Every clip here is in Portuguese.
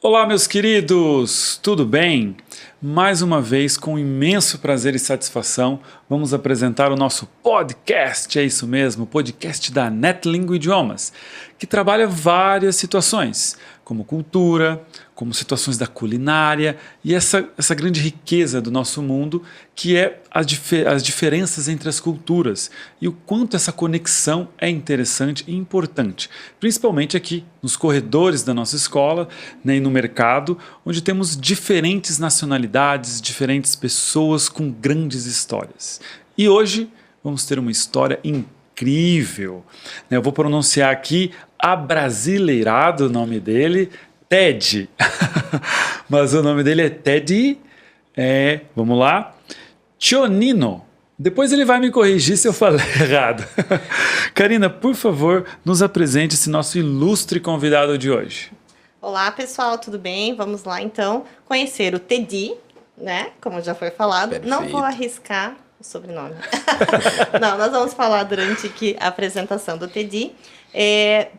Olá, meus queridos, tudo bem? Mais uma vez, com imenso prazer e satisfação, vamos apresentar o nosso podcast, é isso mesmo, o podcast da NetLingo Idiomas, que trabalha várias situações, como cultura, como situações da culinária e essa grande riqueza do nosso mundo, que é as diferenças entre as culturas e o quanto essa conexão é interessante e importante, principalmente aqui nos corredores da nossa escola, né, e no mercado, onde temos diferentes nacionalidades, diferentes pessoas com grandes histórias. E hoje vamos ter uma história incrível. Eu vou pronunciar aqui abrasileirado o nome dele, Ted. Mas o nome dele é Ted. Vamos lá. Tionino. Depois ele vai me corrigir se eu falei errado. Karina, por favor, nos apresente esse nosso ilustre convidado de hoje. Olá, pessoal, tudo bem? Vamos lá, então, conhecer o Teddy, né? Como já foi falado. Perfeito. Não vou arriscar o sobrenome. Não, nós vamos falar durante aqui a apresentação do Teddy.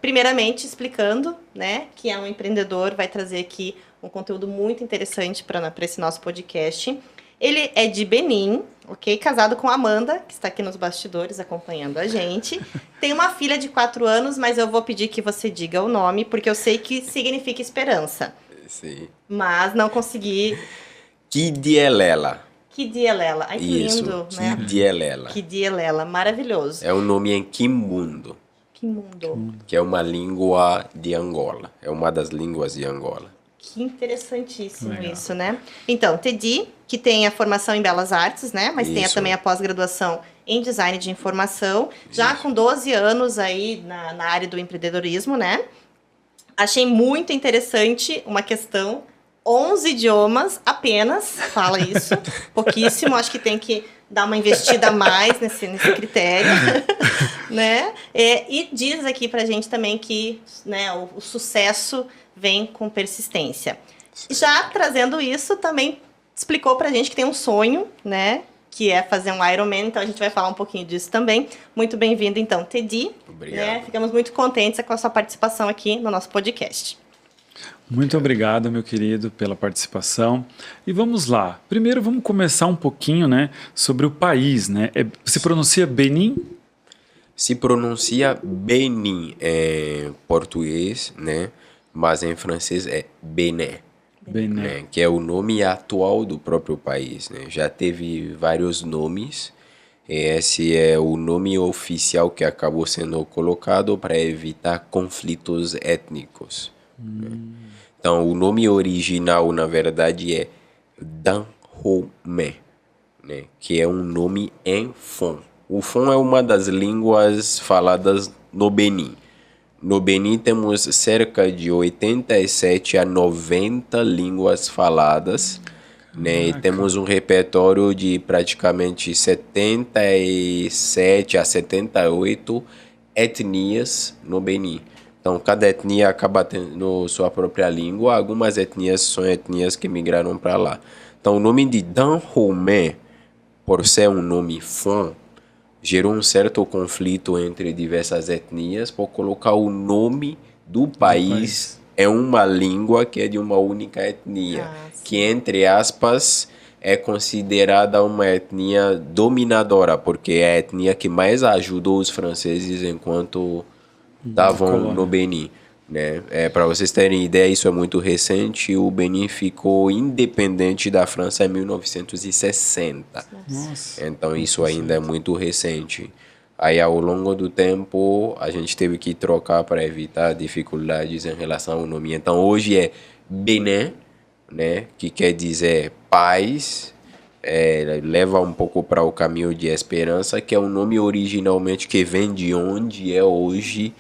Primeiramente, explicando, né, que é um empreendedor, vai trazer aqui um conteúdo muito interessante para esse nosso podcast. Ele é de Benin, ok? Casado com a Amanda, que está aqui nos bastidores acompanhando a gente. Tem uma filha de 4 anos, mas eu vou pedir que você diga o nome, porque eu sei que significa esperança. Sim. Mas não consegui... Kidielela. Kidielela. Ai, que Isso, lindo, né? Kidielela. Kidielela, maravilhoso. É um nome em Kimbundo, Que mundo. que é uma língua de Angola. É uma das línguas de Angola. Que interessantíssimo Legal. isso, né? Então, Teddy, que tem a formação em Belas Artes, né? Mas tem Isso. também a pós-graduação em Design de Informação. Já Isso. com 12 anos aí na área do empreendedorismo, né? Achei muito interessante uma questão. 11 idiomas apenas, fala isso. Pouquíssimo, acho que tem que dar uma investida a mais nesse critério, né? E diz aqui pra gente também que, né, o sucesso vem com persistência. Já trazendo isso, também explicou pra gente que tem um sonho, né? Que é fazer um Ironman, então a gente vai falar um pouquinho disso também. Muito bem-vindo, então, Teddy. Obrigado. Né? Ficamos muito contentes com a sua participação aqui no nosso podcast. Muito obrigado, meu querido, pela participação. E vamos lá. Primeiro vamos começar um pouquinho, né, sobre o país, né? Se pronuncia Benin? Se pronuncia Benin em português, né? Mas em francês é Benin. Benin. Né, que é o nome atual do próprio país, né? Já teve vários nomes. Esse é o nome oficial que acabou sendo colocado para evitar conflitos étnicos. Né? Então, o nome original, na verdade, é Dahomey, né? Que é um nome em Fon. O Fon é uma das línguas faladas no Benin. No Benin temos cerca de 87 a 90 línguas faladas, né? E temos um repertório de praticamente 77 a 78 etnias no Benin. Então, cada etnia acaba tendo sua própria língua. Algumas etnias são etnias que migraram para lá. Então, o nome de Dahomey, por ser um nome Fon, gerou um certo conflito entre diversas etnias por colocar o nome do país em uma língua que é de uma única etnia, que, entre aspas, é considerada uma etnia dominadora, porque é a etnia que mais ajudou os franceses enquanto estavam no Benin. Né? Para vocês terem ideia, isso é muito recente. O Benin ficou independente da França em 1960. Nossa. Então isso ainda é muito recente. Aí ao longo do tempo a gente teve que trocar para evitar dificuldades em relação ao nome. Então hoje é Benin, né? Que quer dizer paz. Leva um pouco para o caminho de esperança, que é um nome originalmente que vem de onde é hoje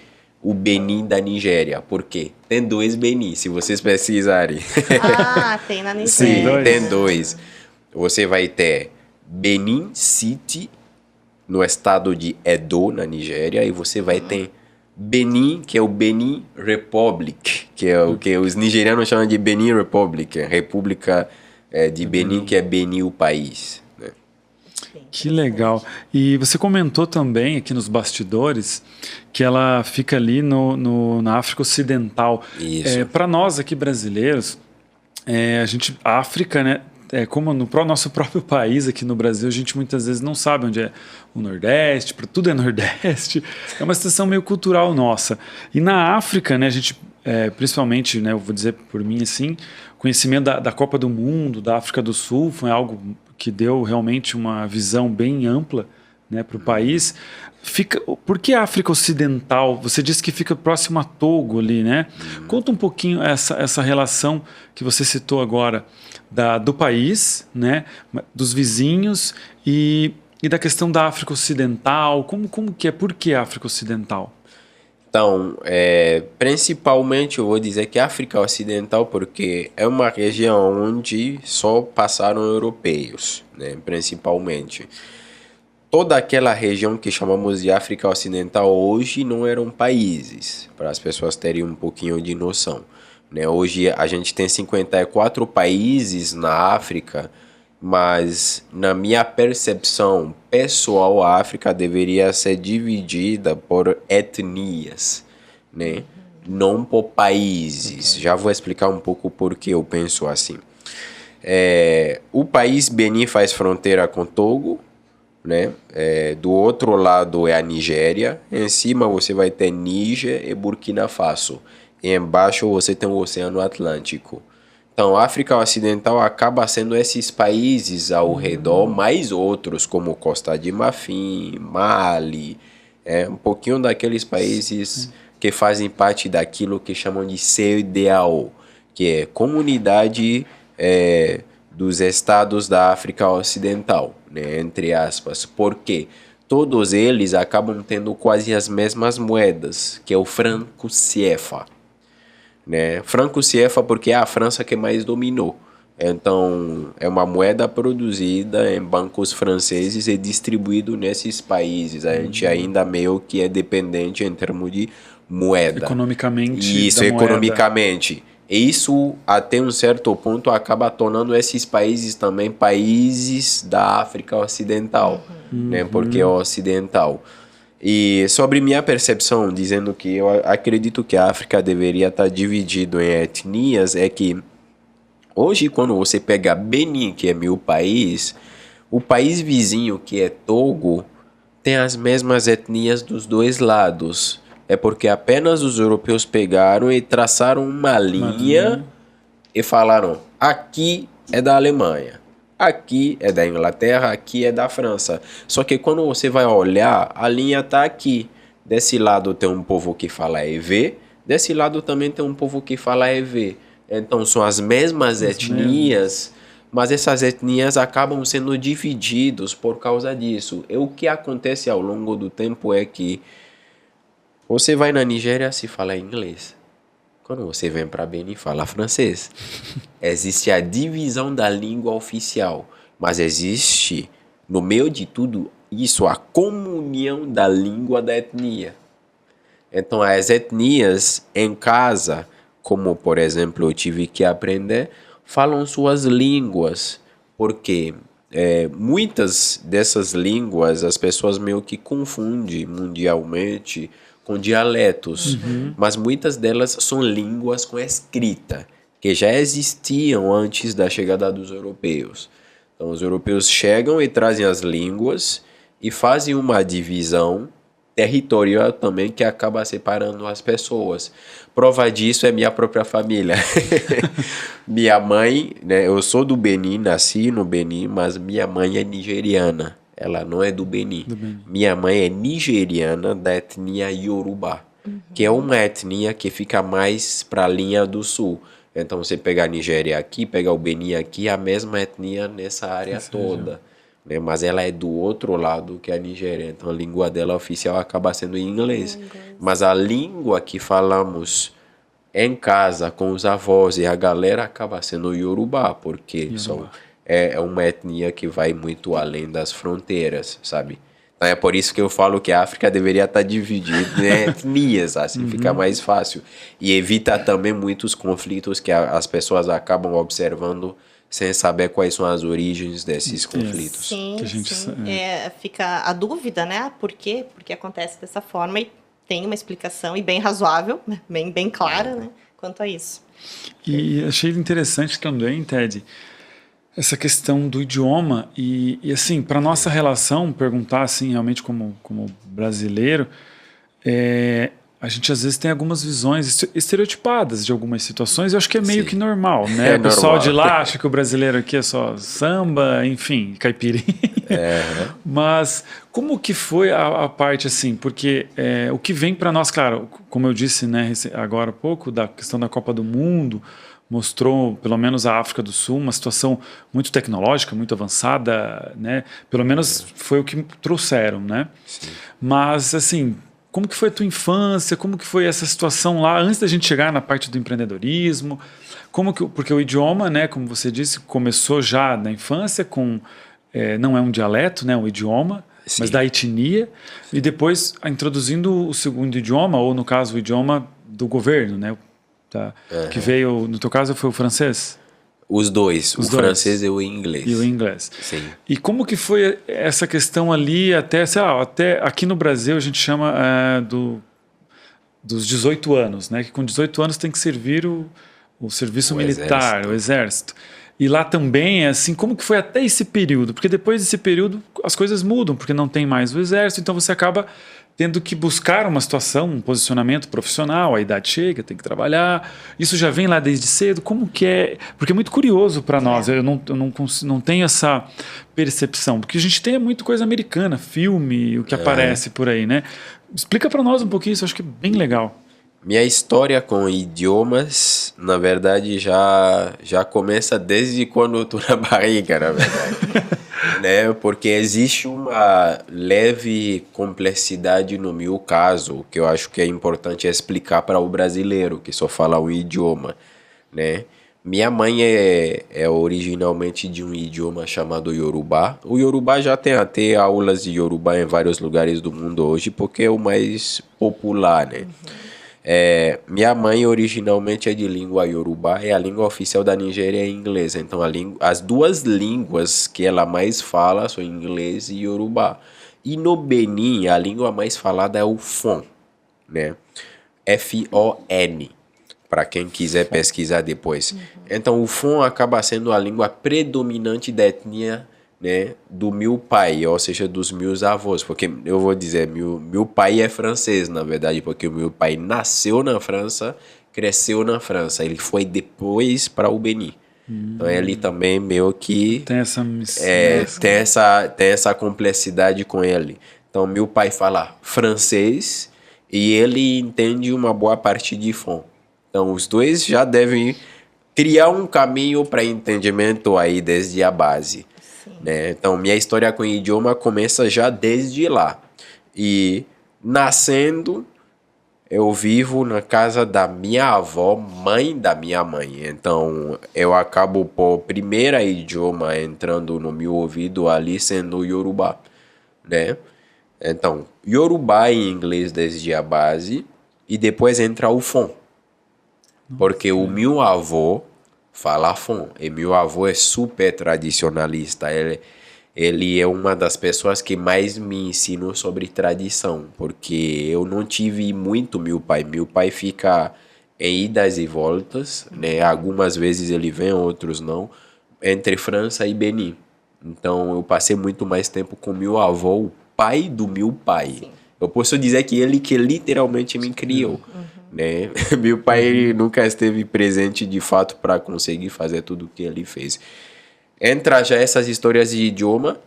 o Benin da Nigéria. Por quê? Tem 2 Benin, se vocês pesquisarem. Ah, tem na Nigéria. Sim, tem 2. Você vai ter Benin City, no estado de Edo, na Nigéria, e você vai ter Benin, que é o Benin Republic, que é o que os nigerianos chamam de Benin Republic, a República de Benin, que é Benin o país. Né? Que legal. E você comentou também aqui nos bastidores que ela fica ali na África Ocidental. Isso. Para nós aqui brasileiros, a África, né? Como no nosso próprio país aqui no Brasil, a gente muitas vezes não sabe onde é o Nordeste, tudo é Nordeste. É uma situação meio cultural nossa. E na África, né, a gente, principalmente, né, eu vou dizer por mim assim, conhecimento da Copa do Mundo, da África do Sul, foi algo que deu realmente uma visão bem ampla, né, para o país. Por que a África Ocidental? Você disse que fica próximo a Togo ali, né? Conta um pouquinho essa relação que você citou agora do país, né, dos vizinhos e da questão da África Ocidental. Como que é? Por que a África Ocidental? Então, principalmente eu vou dizer que a África Ocidental, porque é uma região onde só passaram europeus, né, principalmente. Toda aquela região que chamamos de África Ocidental hoje não eram países, para as pessoas terem um pouquinho de noção, né? Hoje a gente tem 54 países na África, mas na minha percepção pessoal, a África deveria ser dividida por etnias, né? Não por países. Já vou explicar um pouco por que eu penso assim. O país Benin faz fronteira com Togo, né? Do outro lado é a Nigéria. Em cima você vai ter Níger e Burkina Faso. E embaixo você tem o Oceano Atlântico. Então, a África Ocidental acaba sendo esses países ao redor, mais outros, como Costa de Marfim, Mali, um pouquinho daqueles países que fazem parte daquilo que chamam de CEDEAO, que é Comunidade dos Estados da África Ocidental, né, entre aspas. Por quê? Todos eles acabam tendo quase as mesmas moedas, que é o franco CFA. Né? Franco CFA porque é a França que mais dominou. Então, é uma moeda produzida em bancos franceses e distribuído nesses países. A gente ainda meio que é dependente em termos de moeda. Economicamente. Isso, economicamente. E isso, até um certo ponto, acaba tornando esses países também países da África Ocidental, né? Porque é ocidental. E sobre minha percepção, dizendo que eu acredito que a África deveria estar dividida em etnias, é que hoje, quando você pega Benin, que é meu país, o país vizinho, que é Togo, tem as mesmas etnias dos dois lados. É porque apenas os europeus pegaram e traçaram uma linha e falaram, aqui é da Alemanha. Aqui é da Inglaterra, aqui é da França. Só que quando você vai olhar, a linha está aqui. Desse lado tem um povo que fala EV, desse lado também tem um povo que fala EV. Então são as mesmas etnias, mas essas etnias acabam sendo divididas por causa disso. E o que acontece ao longo do tempo é que você vai na Nigéria, se fala inglês. Quando você vem para Benin, fala francês. Existe a divisão da língua oficial, mas existe, no meio de tudo isso, a comunhão da língua da etnia. Então, as etnias em casa, como, por exemplo, eu tive que aprender, falam suas línguas, porque muitas dessas línguas as pessoas meio que confundem mundialmente com dialetos, mas muitas delas são línguas com escrita, que já existiam antes da chegada dos europeus. Então, os europeus chegam e trazem as línguas e fazem uma divisão territorial também que acaba separando as pessoas. Prova disso é minha própria família. Minha mãe, né, eu sou do Benin, nasci no Benin, mas minha mãe é nigeriana. Ela não é do Benin. Minha mãe é nigeriana da etnia Yoruba, que é uma etnia que fica mais para a linha do sul. Então, você pegar a Nigéria aqui, pegar o Benin aqui, a mesma etnia nessa área toda. Né? Mas ela é do outro lado que a Nigéria. Então, a língua dela oficial acaba sendo em inglês. Mas a língua que falamos em casa com os avós e a galera acaba sendo Yoruba, porque é uma etnia que vai muito além das fronteiras, sabe? Então é por isso que eu falo que a África deveria estar dividida em etnias, assim fica mais fácil. E evita também muitos conflitos que as pessoas acabam observando sem saber quais são as origens desses conflitos. Sim, Que a gente sim. Fica a dúvida, né? Por quê? Porque acontece dessa forma e tem uma explicação, e bem razoável, bem clara, né? Quanto a isso. E achei interessante também, Ted, essa questão do idioma e assim, para nossa relação, perguntar assim, realmente como brasileiro, a gente às vezes tem algumas visões estereotipadas de algumas situações, eu acho que é meio que normal, né? É O pessoal normal. de lá acha que o brasileiro aqui é só samba, enfim, caipirinha. Mas como que foi a parte assim? Porque o que vem para nós, claro, como eu disse, né, agora há pouco, da questão da Copa do Mundo, mostrou, pelo menos a África do Sul, uma situação muito tecnológica, muito avançada, né? Pelo menos foi o que trouxeram, né? Sim. Mas, assim, como que foi a tua infância? Como que foi essa situação lá, antes da gente chegar na parte do empreendedorismo? Porque o idioma, né, como você disse, começou já na infância com... não é um dialeto, né, um idioma, Sim. mas da etnia, e depois introduzindo o segundo idioma, ou no caso o idioma do governo, né? Tá. Que veio, no teu caso, foi o francês? Os dois, Os o dois. francês e o inglês. E o inglês. Sim. E como que foi essa questão ali até, sei lá, até aqui no Brasil a gente chama dos 18 anos, né? Que com 18 anos tem que servir o serviço militar, exército. o exército. E lá também é assim, como que foi até esse período? Porque depois desse período as coisas mudam, porque não tem mais o exército, então você acaba tendo que buscar uma situação, um posicionamento profissional, a idade chega, tem que trabalhar. Isso já vem lá desde cedo? Como que é? Porque é muito curioso para nós, eu não tenho essa percepção, porque a gente tem muito coisa americana, filme, o que aparece por aí, né? Explica para nós um pouquinho isso, eu acho que é bem legal. Minha história com idiomas, na verdade, já começa desde quando eu tô na barriga, na verdade. Né? Porque existe uma leve complexidade no meu caso, que eu acho que é importante explicar para o brasileiro, que só fala um idioma, né? Minha mãe é originalmente de um idioma chamado Yorubá. O Yorubá já tem até aulas de Yorubá em vários lugares do mundo hoje, porque é o mais popular, né? Minha mãe originalmente é de língua Yorubá, e a língua oficial da Nigéria é inglês. Então as duas línguas que ela mais fala são inglês e Yorubá. E no Benin a língua mais falada é o Fon, né? F-O-N, para quem quiser pesquisar depois. Então o Fon acaba sendo a língua predominante da etnia, né, do meu pai, ou seja, dos meus avós, porque eu vou dizer, meu pai é francês, na verdade, porque o meu pai nasceu na França, cresceu na França, ele foi depois para o Benin. Então ele também meio que Tem essa tem essa complexidade com ele. Então meu pai fala francês e ele entende uma boa parte de Fon. Então os dois já devem criar um caminho para entendimento aí desde a base. Né? Então, minha história com o idioma começa já desde lá. E, nascendo, eu vivo na casa da minha avó, mãe da minha mãe. Então, eu acabo por primeiro idioma entrando no meu ouvido ali sendo o Yorubá, né? Então, Yorubá em inglês desde a base e depois entra o Fon. Porque o meu avô fala Fon. E meu avô é super tradicionalista. Ele é uma das pessoas que mais me ensinou sobre tradição. Porque eu não tive muito meu pai. Meu pai fica em idas e voltas, né? Algumas vezes ele vem, outros não. Entre França e Benin. Então eu passei muito mais tempo com meu avô, o pai do meu pai. Sim. Eu posso dizer que ele que literalmente me criou. Né? Meu pai nunca esteve presente de fato para conseguir fazer tudo o que ele fez. Entra já essas histórias de idioma.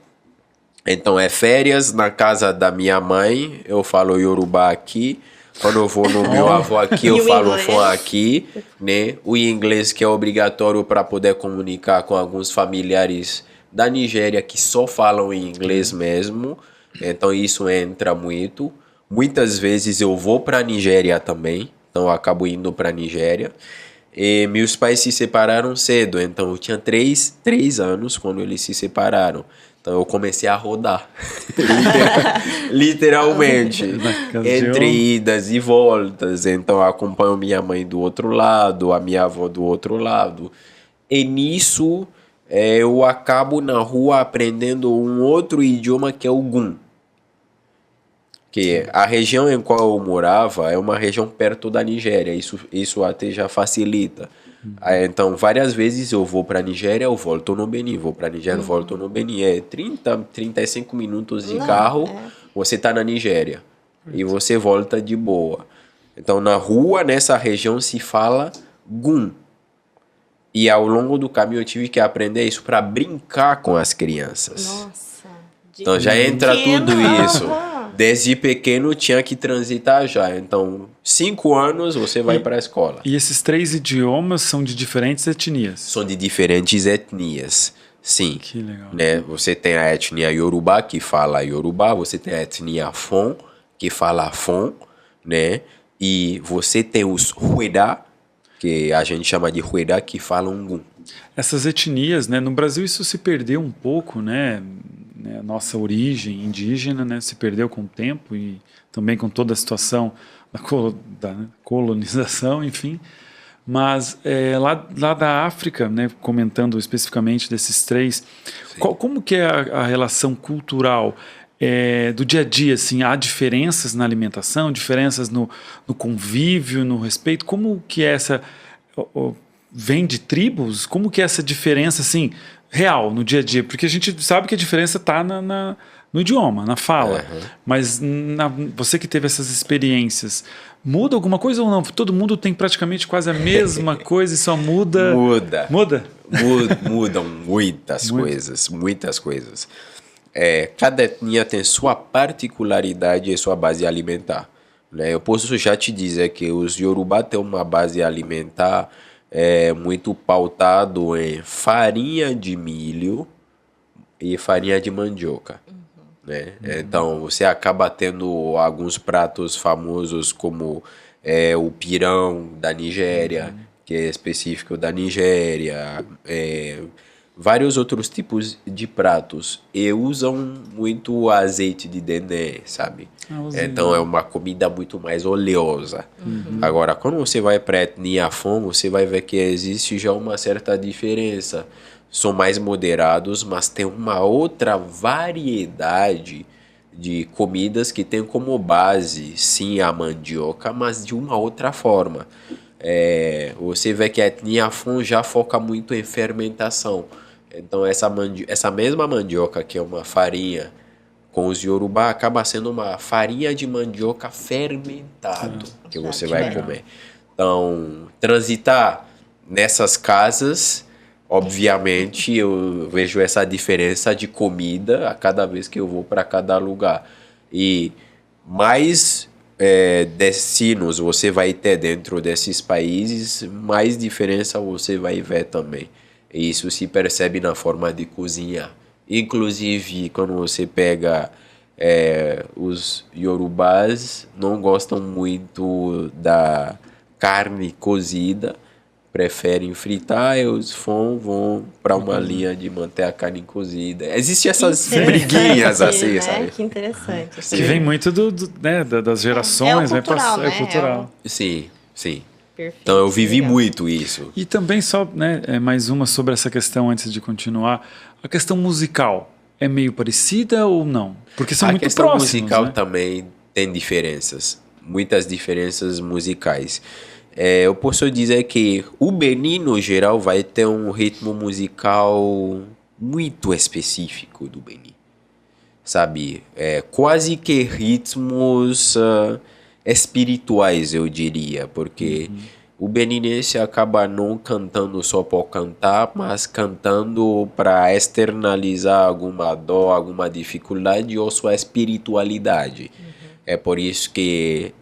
Então é férias na casa da minha mãe, eu falo Yorubá aqui. Quando eu vou no meu avô aqui, eu falo Fon aqui, né? O inglês que é obrigatório para poder comunicar com alguns familiares da Nigéria que só falam em inglês mesmo. Então isso entra muito. Muitas vezes eu vou para a Nigéria também. Então eu acabo indo para a Nigéria. E meus pais se separaram cedo. Então eu tinha 3 anos quando eles se separaram. Então eu comecei a rodar. Literalmente. Entre idas e voltas. Então eu acompanho minha mãe do outro lado, a minha avó do outro lado. E nisso eu acabo na rua aprendendo um outro idioma que é o Gun. Que a região em qual eu morava é uma região perto da Nigéria, isso até já facilita. Então, várias vezes eu vou para a Nigéria, eu volto no Benin, vou para a Nigéria, volto no Benin. É 35 minutos de carro, você está na Nigéria e você volta de boa. Então, na rua, nessa região, se fala Gun. E ao longo do caminho eu tive que aprender isso para brincar com as crianças. Nossa. Então já entra tudo isso. Aham. Desde pequeno tinha que transitar já. Então, 5 anos você vai para a escola. E esses 3 idiomas são de diferentes etnias. São de diferentes etnias. Sim. Que legal. Né? Você tem a etnia Yorubá, que fala Yorubá. Você tem a etnia Fon, que fala Fon. Né? E você tem os Hueda, que a gente chama de Hueda, que falam Gun. Essas etnias, né? No Brasil isso se perdeu um pouco, né? A nossa origem indígena, né? Se perdeu com o tempo e também com toda a situação da colonização, enfim. Mas lá da África, né? Comentando especificamente desses 3, como que é a relação cultural do dia a dia? Assim, há diferenças na alimentação, diferenças no convívio, no respeito? Como que é essa... vem de tribos? Como que é essa diferença, assim, real, no dia a dia? Porque a gente sabe que a diferença está no idioma, na fala. Mas você que teve essas experiências, muda alguma coisa ou não? Todo mundo tem praticamente quase a mesma coisa e só muda... Muda? Mudam muitas coisas. Cada etnia tem sua particularidade e sua base alimentar. Né? Eu posso já te dizer que os Yorubá têm uma base alimentar muito pautado em farinha de milho e farinha de mandioca. Né? Então, você acaba tendo alguns pratos famosos como o pirão da Nigéria, que é específico da Nigéria, vários outros tipos de pratos. E usam muito azeite de dendê, sabe? Então, é uma comida muito mais oleosa. Agora, quando você vai para a etnia Fon, você vai ver que existe já uma certa diferença. São mais moderados, mas tem uma outra variedade de comidas que tem como base, sim, a mandioca, mas de uma outra forma. Você vê que a etnia Fon já foca muito em fermentação. Então, essa mesma mandioca, que é uma farinha, com os Yorubá, acaba sendo uma farinha de mandioca fermentado que você vai comer. Então, transitar nessas casas... Obviamente, eu vejo essa diferença de comida a cada vez que eu vou para cada lugar. E mais destinos você vai ter dentro desses países, mais diferença você vai ver também. E isso se percebe na forma de cozinhar. Inclusive, quando você pega os Yorubás, não gostam muito da carne cozida, preferem fritar, e os Fon vão para uma linha de manter a carne cozida. Existem essas briguinhas assim, né? sabe? Que interessante. Que vem muito das gerações, É o cultural, né? cultural. Sim. Perfeito, Então eu vivi legal. muito isso. E também só, mais uma sobre essa questão antes de continuar. A questão musical é meio parecida ou não? Porque são muito próximos. A questão musical né? também tem diferenças. Muitas diferenças musicais. Eu posso dizer que o Benin, no geral, vai ter um ritmo musical muito específico do Benin. Sabe? Quase que ritmos espirituais, eu diria. Porque o beninense acaba não cantando só por cantar, mas cantando para externalizar alguma dor, alguma dificuldade ou sua espiritualidade. É por isso que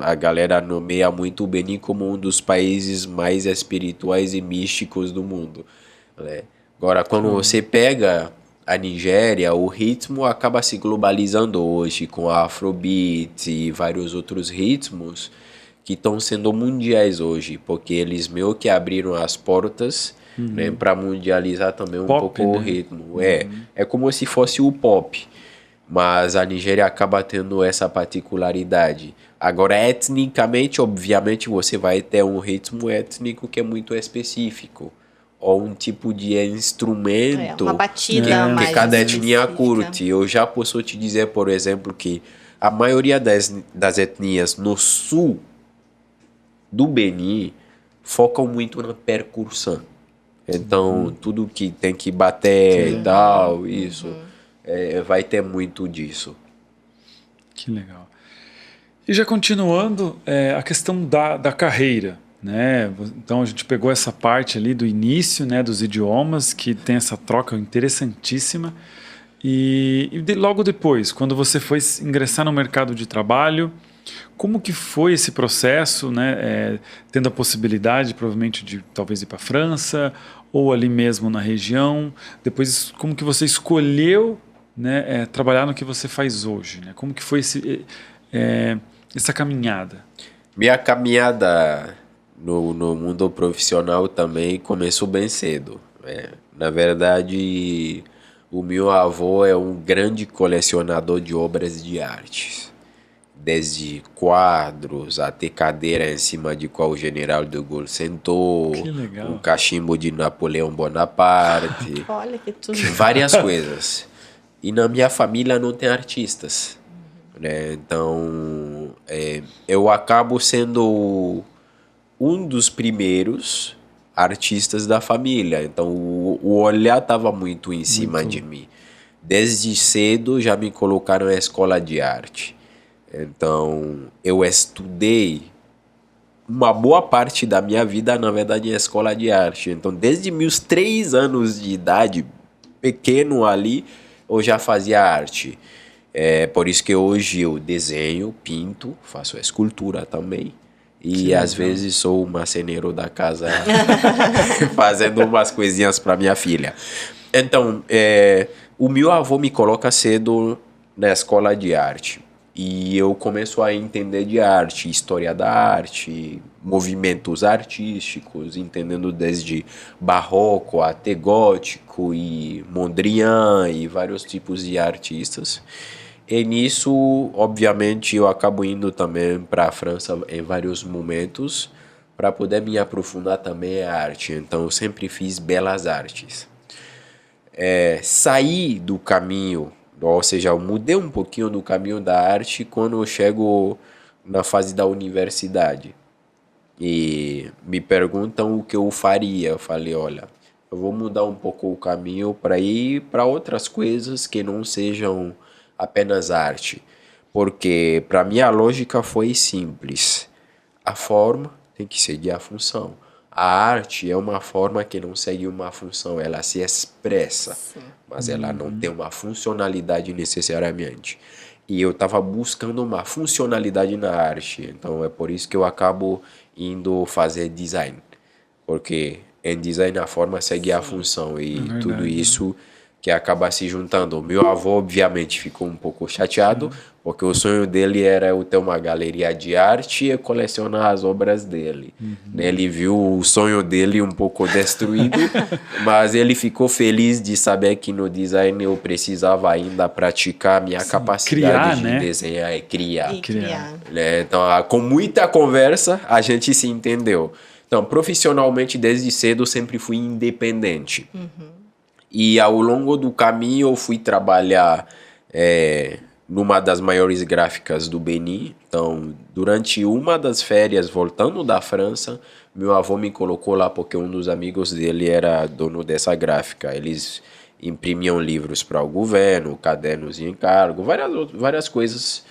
a galera nomeia muito o Benin como um dos países mais espirituais e místicos do mundo. Né? Agora, quando você pega a Nigéria, o ritmo acaba se globalizando hoje com a Afrobeat e vários outros ritmos que estão sendo mundiais hoje, porque eles meio que abriram as portas né, para mundializar também um Pop, pouco o né? ritmo. É como se fosse o pop. Mas a Nigéria acaba tendo essa particularidade. Agora, etnicamente, obviamente, você vai ter um ritmo étnico que é muito específico. ou um tipo de instrumento uma batida mais que cada etnia específica. curte. Eu já posso te dizer, por exemplo, que a maioria das etnias no sul do Benin focam muito na percussão. Então, tudo que tem que bater e tal, isso, vai ter muito disso. Que legal. E já continuando, a questão da carreira, né? Então a gente pegou essa parte ali do início, né, dos idiomas, que tem essa troca interessantíssima. Logo depois, quando você foi ingressar no mercado de trabalho, como que foi esse processo, né? Tendo a possibilidade, provavelmente, de talvez ir para a França, ou ali mesmo na região. Depois, como que você escolheu, né, trabalhar no que você faz hoje, né? Como que foi essa caminhada? Minha caminhada no mundo profissional também começou bem cedo. Na verdade, o meu avô é um grande colecionador de obras de arte. Desde quadros até cadeira em cima de qual o general de Gaulle sentou, Que legal. um cachimbo de Napoleão Bonaparte, Olha que tudo. várias coisas. E na minha família não tem artistas, né? Então, eu acabo sendo um dos primeiros artistas da família. Então, o olhar estava muito em cima de mim. Desde cedo já me colocaram na escola de arte. Então, eu estudei uma boa parte da minha vida, na verdade, em escola de arte. Então, desde meus 3 anos de idade, pequeno ali, eu já fazia arte. Por isso que hoje eu desenho, pinto, faço escultura também. E às vezes sou o marceneiro da casa fazendo umas coisinhas para minha filha. Então, o meu avô me coloca cedo na escola de arte. E eu começo a entender de arte, história da arte, movimentos artísticos, entendendo desde barroco até gótico e Mondrian e vários tipos de artistas. E nisso, obviamente, eu acabo indo também para a França em vários momentos para poder me aprofundar também em arte. Então, eu sempre fiz belas artes. Saí do caminho, ou seja, eu mudei um pouquinho do caminho da arte quando eu chego na fase da universidade. E me perguntam o que eu faria. Eu falei, olha, eu vou mudar um pouco o caminho para ir para outras coisas que não sejam apenas arte. Porque para mim a lógica foi simples. A forma tem que seguir a função. A arte é uma forma que não segue uma função, ela se expressa, mas ela não tem uma funcionalidade necessariamente. E eu estava buscando uma funcionalidade na arte, então é por isso que eu acabo indo fazer design. Porque em design a forma segue a função e tudo isso que acaba se juntando. O meu avô, obviamente, ficou um pouco chateado, porque o sonho dele era eu ter uma galeria de arte e colecionar as obras dele. Ele viu o sonho dele um pouco destruído, mas ele ficou feliz de saber que no design eu precisava ainda praticar a minha capacidade de desenhar e criar. Então, com muita conversa, a gente se entendeu. Então, profissionalmente, desde cedo, eu sempre fui independente. E ao longo do caminho eu fui trabalhar numa das maiores gráficas do Benin. Então, durante uma das férias, voltando da França, meu avô me colocou lá porque um dos amigos dele era dono dessa gráfica. Eles imprimiam livros para o governo, cadernos de encargo, várias coisas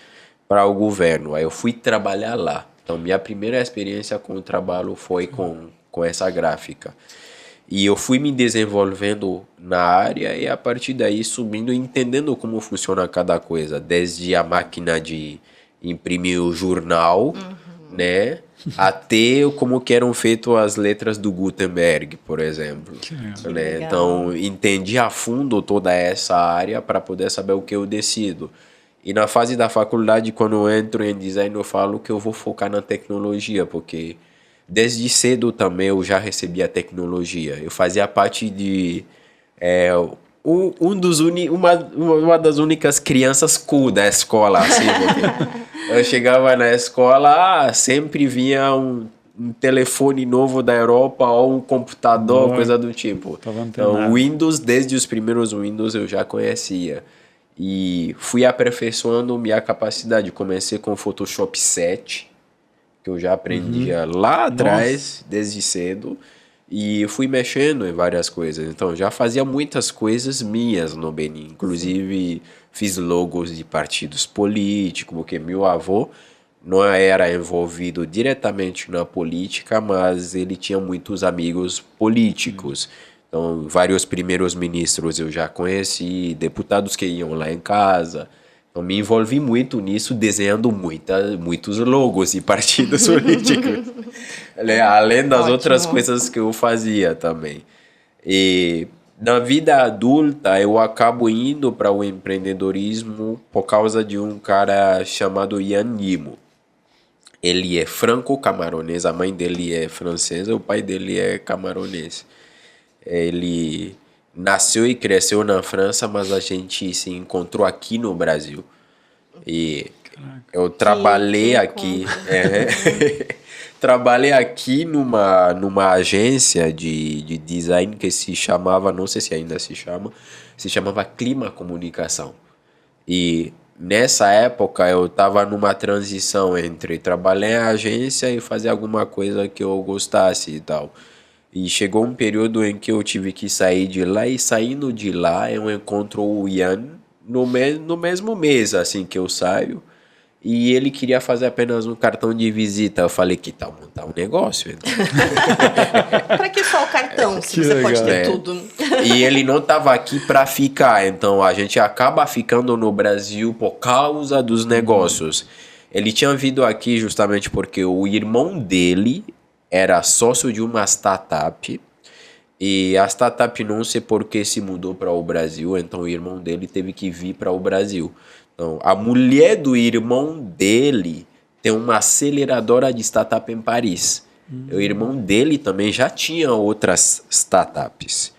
para o governo. Aí eu fui trabalhar lá. Então, minha primeira experiência com o trabalho foi com essa gráfica. E eu fui me desenvolvendo na área e a partir daí subindo e entendendo como funciona cada coisa. Desde a máquina de imprimir o jornal, né? Até como que eram feitas as letras do Gutenberg, por exemplo. Né? Então, entendi a fundo toda essa área para poder saber o que eu decido. E na fase da faculdade, quando eu entro em design, eu falo que eu vou focar na tecnologia, porque desde cedo também eu já recebia tecnologia. Eu fazia parte de uma das únicas crianças cool da escola. Assim, eu chegava na escola, sempre vinha telefone novo da Europa ou um computador, Nossa. coisa do tipo. Então, Windows, desde os primeiros Windows eu já conhecia. E fui aperfeiçoando minha capacidade. Comecei com o Photoshop 7, que eu já aprendia lá atrás, desde cedo. E fui mexendo em várias coisas. Então, já fazia muitas coisas minhas no Benin. Inclusive, fiz logos de partidos políticos, porque meu avô não era envolvido diretamente na política, mas ele tinha muitos amigos políticos. Então, vários primeiros ministros eu já conheci, deputados que iam lá em casa. Então, me envolvi muito nisso, desenhando muitos logos e partidos políticos. Além das outras coisas que eu fazia também. E na vida adulta, eu acabo indo para o empreendedorismo por causa de um cara chamado Ian Nimo. Ele é franco-camaronês, a mãe dele é francesa, o pai dele é camaronês. Ele nasceu e cresceu na França, mas a gente se encontrou aqui no Brasil. E eu trabalhei aqui. Trabalhei aqui numa agência de design que se chamava, não sei se ainda se chamava Clima Comunicação. E nessa época eu estava numa transição entre trabalhar em agência e fazer alguma coisa que eu gostasse e tal. E chegou um período em que eu tive que sair de lá, e saindo de lá eu encontro o Ian no mesmo mês assim que eu saio. E ele queria fazer apenas um cartão de visita. Eu falei, que tal montar um negócio? Então. Pra que só o cartão, se você pode ter tudo? E ele não estava aqui para ficar. Então a gente acaba ficando no Brasil por causa dos negócios. Ele tinha vindo aqui justamente porque o irmão dele era sócio de uma startup. E a startup não sei por que se mudou para o Brasil. Então o irmão dele teve que vir para o Brasil. Então, a mulher do irmão dele tem uma aceleradora de startup em Paris. O irmão dele também já tinha outras startups.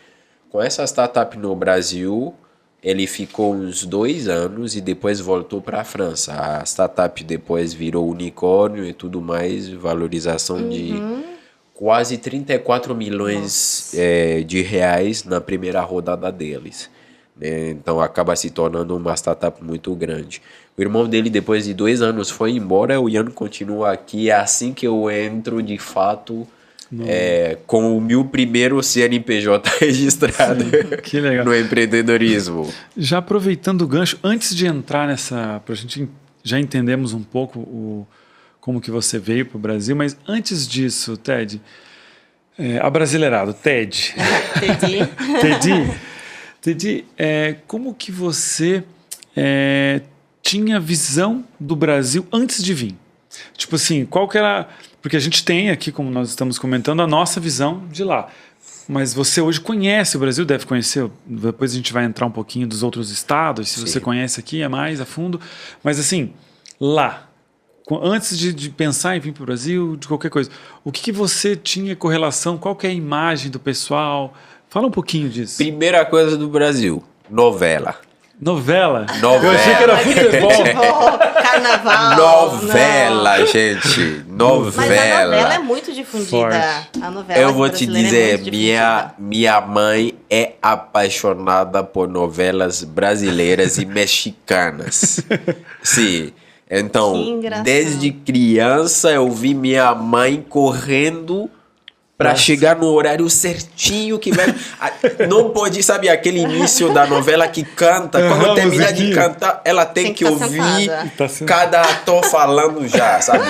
Com essa startup no Brasil, ele ficou uns 2 anos e depois voltou para a França. A startup depois virou unicórnio e tudo mais, valorização de quase 34 milhões de reais na primeira rodada deles. Então acaba se tornando uma startup muito grande. O irmão dele, depois de 2 anos, foi embora. O Ian continua aqui. É assim que eu entro de fato com o meu primeiro CNPJ registrado. Sim, que legal. No empreendedorismo. Já aproveitando o gancho, antes de entrar nessa, pra gente já entendemos um pouco como que você veio para o Brasil, mas antes disso, Ted, abrasileirado, Ted. Tedi, como que você tinha visão do Brasil antes de vir? Tipo assim, qual que era... Porque a gente tem aqui, como nós estamos comentando, a nossa visão de lá. Mas você hoje conhece o Brasil, deve conhecer, depois a gente vai entrar um pouquinho dos outros estados, se você conhece aqui, é mais a fundo. Mas assim, lá, antes de pensar em vir para o Brasil, de qualquer coisa, o que você tinha correlação, qual que é a imagem do pessoal... Fala um pouquinho disso. Primeira coisa do Brasil, novela. Novela? Novela. Eu achei que era futebol. Carnaval. Novela, não. Gente. Novela. Mas a novela é muito difundida. Forte. A novela Eu vou te dizer, é minha mãe é apaixonada por novelas brasileiras e mexicanas. Sim. Então, desde criança eu vi minha mãe correndo para chegar no horário certinho que vai... Não pode, sabe, aquele início da novela que canta, quando termina de cantar, ela tem que ouvir cada ator falando já, sabe?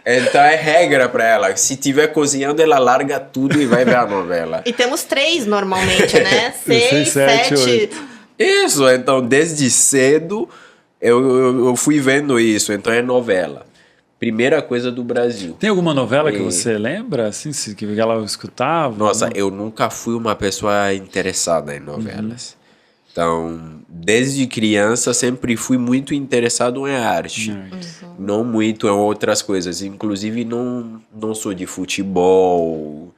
Então é regra para ela. Se tiver cozinhando, ela larga tudo e vai ver a novela. E temos 3 normalmente, né? 6, 7, 8. Isso, então desde cedo eu fui vendo isso, então é novela. Primeira coisa do Brasil. Tem alguma novela que você lembra, assim, que ela escutava? Nossa, eu nunca fui uma pessoa interessada em novelas. Então, desde criança, sempre fui muito interessado em arte. Não muito em outras coisas. Inclusive, não sou de futebol.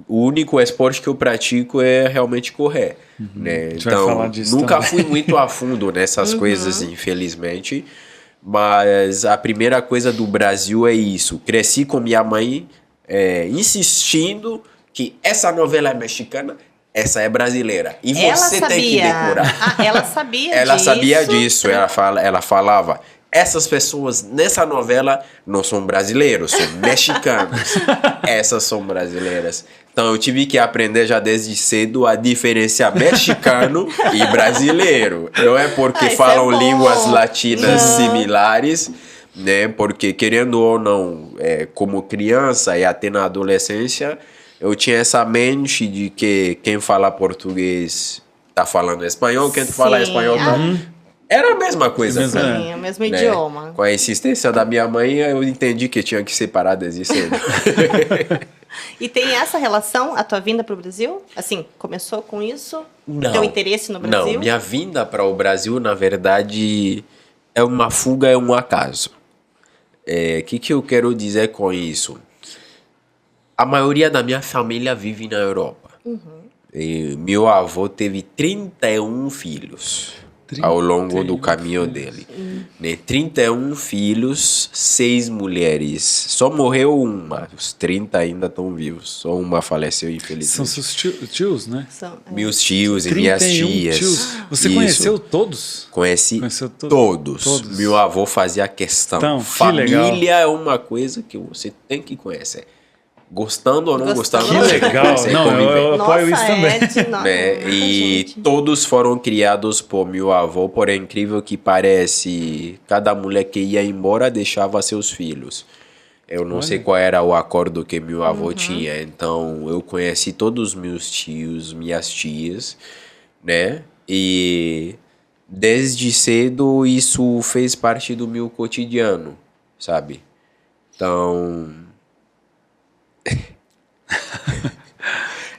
O único esporte que eu pratico é realmente correr. Né? Então, nunca fui muito a fundo nessas coisas, infelizmente. Mas a primeira coisa do Brasil é isso. Cresci com minha mãe insistindo que essa novela é mexicana, essa é brasileira. E você tem que decorar. Ah, ela sabia Ela disso. sabia disso. Ela falava, essas pessoas nessa novela não são brasileiros, são mexicanos. Essas são brasileiras. Então eu tive que aprender já desde cedo a diferenciar mexicano e brasileiro. Não é porque isso falam é bom. línguas latinas similares, né? Porque querendo ou não, como criança e até na adolescência, eu tinha essa mente de que quem fala português tá falando espanhol, quem fala espanhol tá... Era a mesma coisa. Sim, Sim, é o mesmo idioma. Com a insistência da minha mãe, eu entendi que tinha que separar desde cedo. E tem essa relação, a tua vinda para o Brasil? Assim, começou com isso? Não. Teu interesse no Brasil? Não, minha vinda para o Brasil, na verdade, é uma fuga, é um acaso. O que eu quero dizer com isso? A maioria da minha família vive na Europa. E meu avô teve 31 filhos. Ao longo do caminho dele. Né? 31 filhos, 6 mulheres. Só morreu uma. Os 30 ainda estão vivos. Só uma faleceu, infelizmente. São seus tios, né? Meus tios e minhas 31 tias. tios. Você Isso. conheceu todos? Conheci Conheceu todos. Meu avô fazia questão. Então, que Família legal. é uma coisa que você tem que conhecer. Gostando ou não gostando. Que você legal. conhece, Não, conviver. eu apoio isso também. Né? E todos foram criados por meu avô, por incrível que parece, cada mulher que ia embora deixava seus filhos. Eu não sei qual era o acordo que meu avô tinha, então eu conheci todos os meus tios, minhas tias, né? E desde cedo isso fez parte do meu cotidiano, sabe? Então...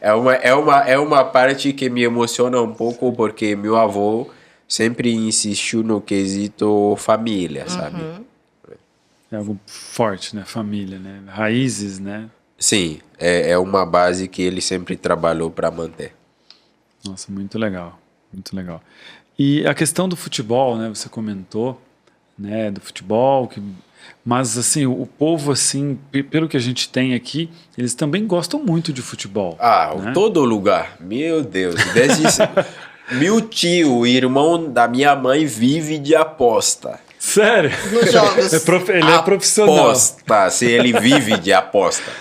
É uma parte que me emociona um pouco porque meu avô sempre insistiu no quesito família, sabe? É algo forte, né? Família, né? Raízes, né? Sim, é uma base que ele sempre trabalhou para manter. Nossa, muito legal. Muito legal. E a questão do futebol, né? Você comentou, né? Do futebol, mas assim, o povo, assim, pelo que a gente tem aqui, eles também gostam muito de futebol. Né? Todo lugar. Meu Deus. Desde meu tio, irmão da minha mãe, vive de aposta. Sério? Nos jogos. Ele é profissional. Aposta. Se ele vive de aposta.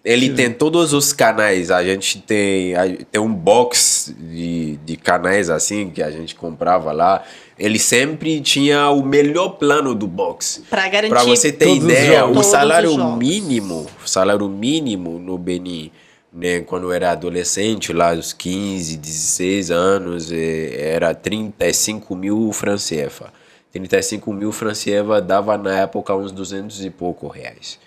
Ele tem todos os canais. A gente tem um box de canais assim que a gente comprava lá. Ele sempre tinha o melhor plano do box. Para garantir. Para você ter ideia, o salário mínimo no Benin, né, quando eu era adolescente, lá aos 15, 16 anos, era 35 mil francs CFA. 35 mil francs CFA dava na época uns 200 e pouco reais.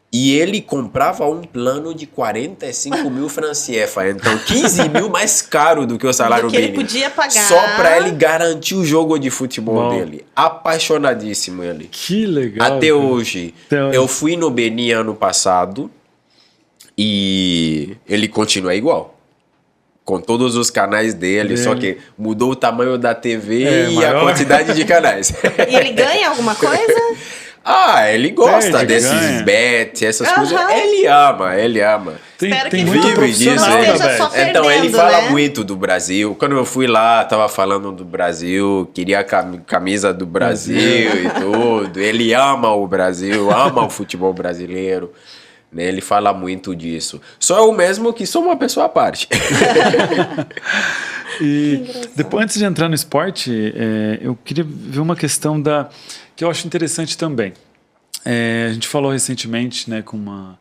E ele comprava um plano de 45 mil francs CFA. Então, 15 mil mais caro do que o salário mínimo. Ele podia pagar. Só para ele garantir o jogo de futebol dele. Apaixonadíssimo ele. Que legal. Até hoje. Eu fui no Benin ano passado e ele continua igual. Com todos os canais dele, só que mudou o tamanho da TV e maior. a quantidade de canais. E ele ganha alguma coisa? Ele gosta desses bets, essas coisas. Ele ama. Tem muito vive disso. Então ele perdendo, fala né? muito do Brasil. Quando eu fui lá, tava falando do Brasil, queria a camisa do Brasil e tudo. Ele ama o Brasil, ama o futebol brasileiro. Né? Ele fala muito disso. Só eu mesmo que sou uma pessoa à parte. E depois, antes de entrar no esporte, eu queria ver uma questão que eu acho interessante também. A gente falou recentemente, né, com a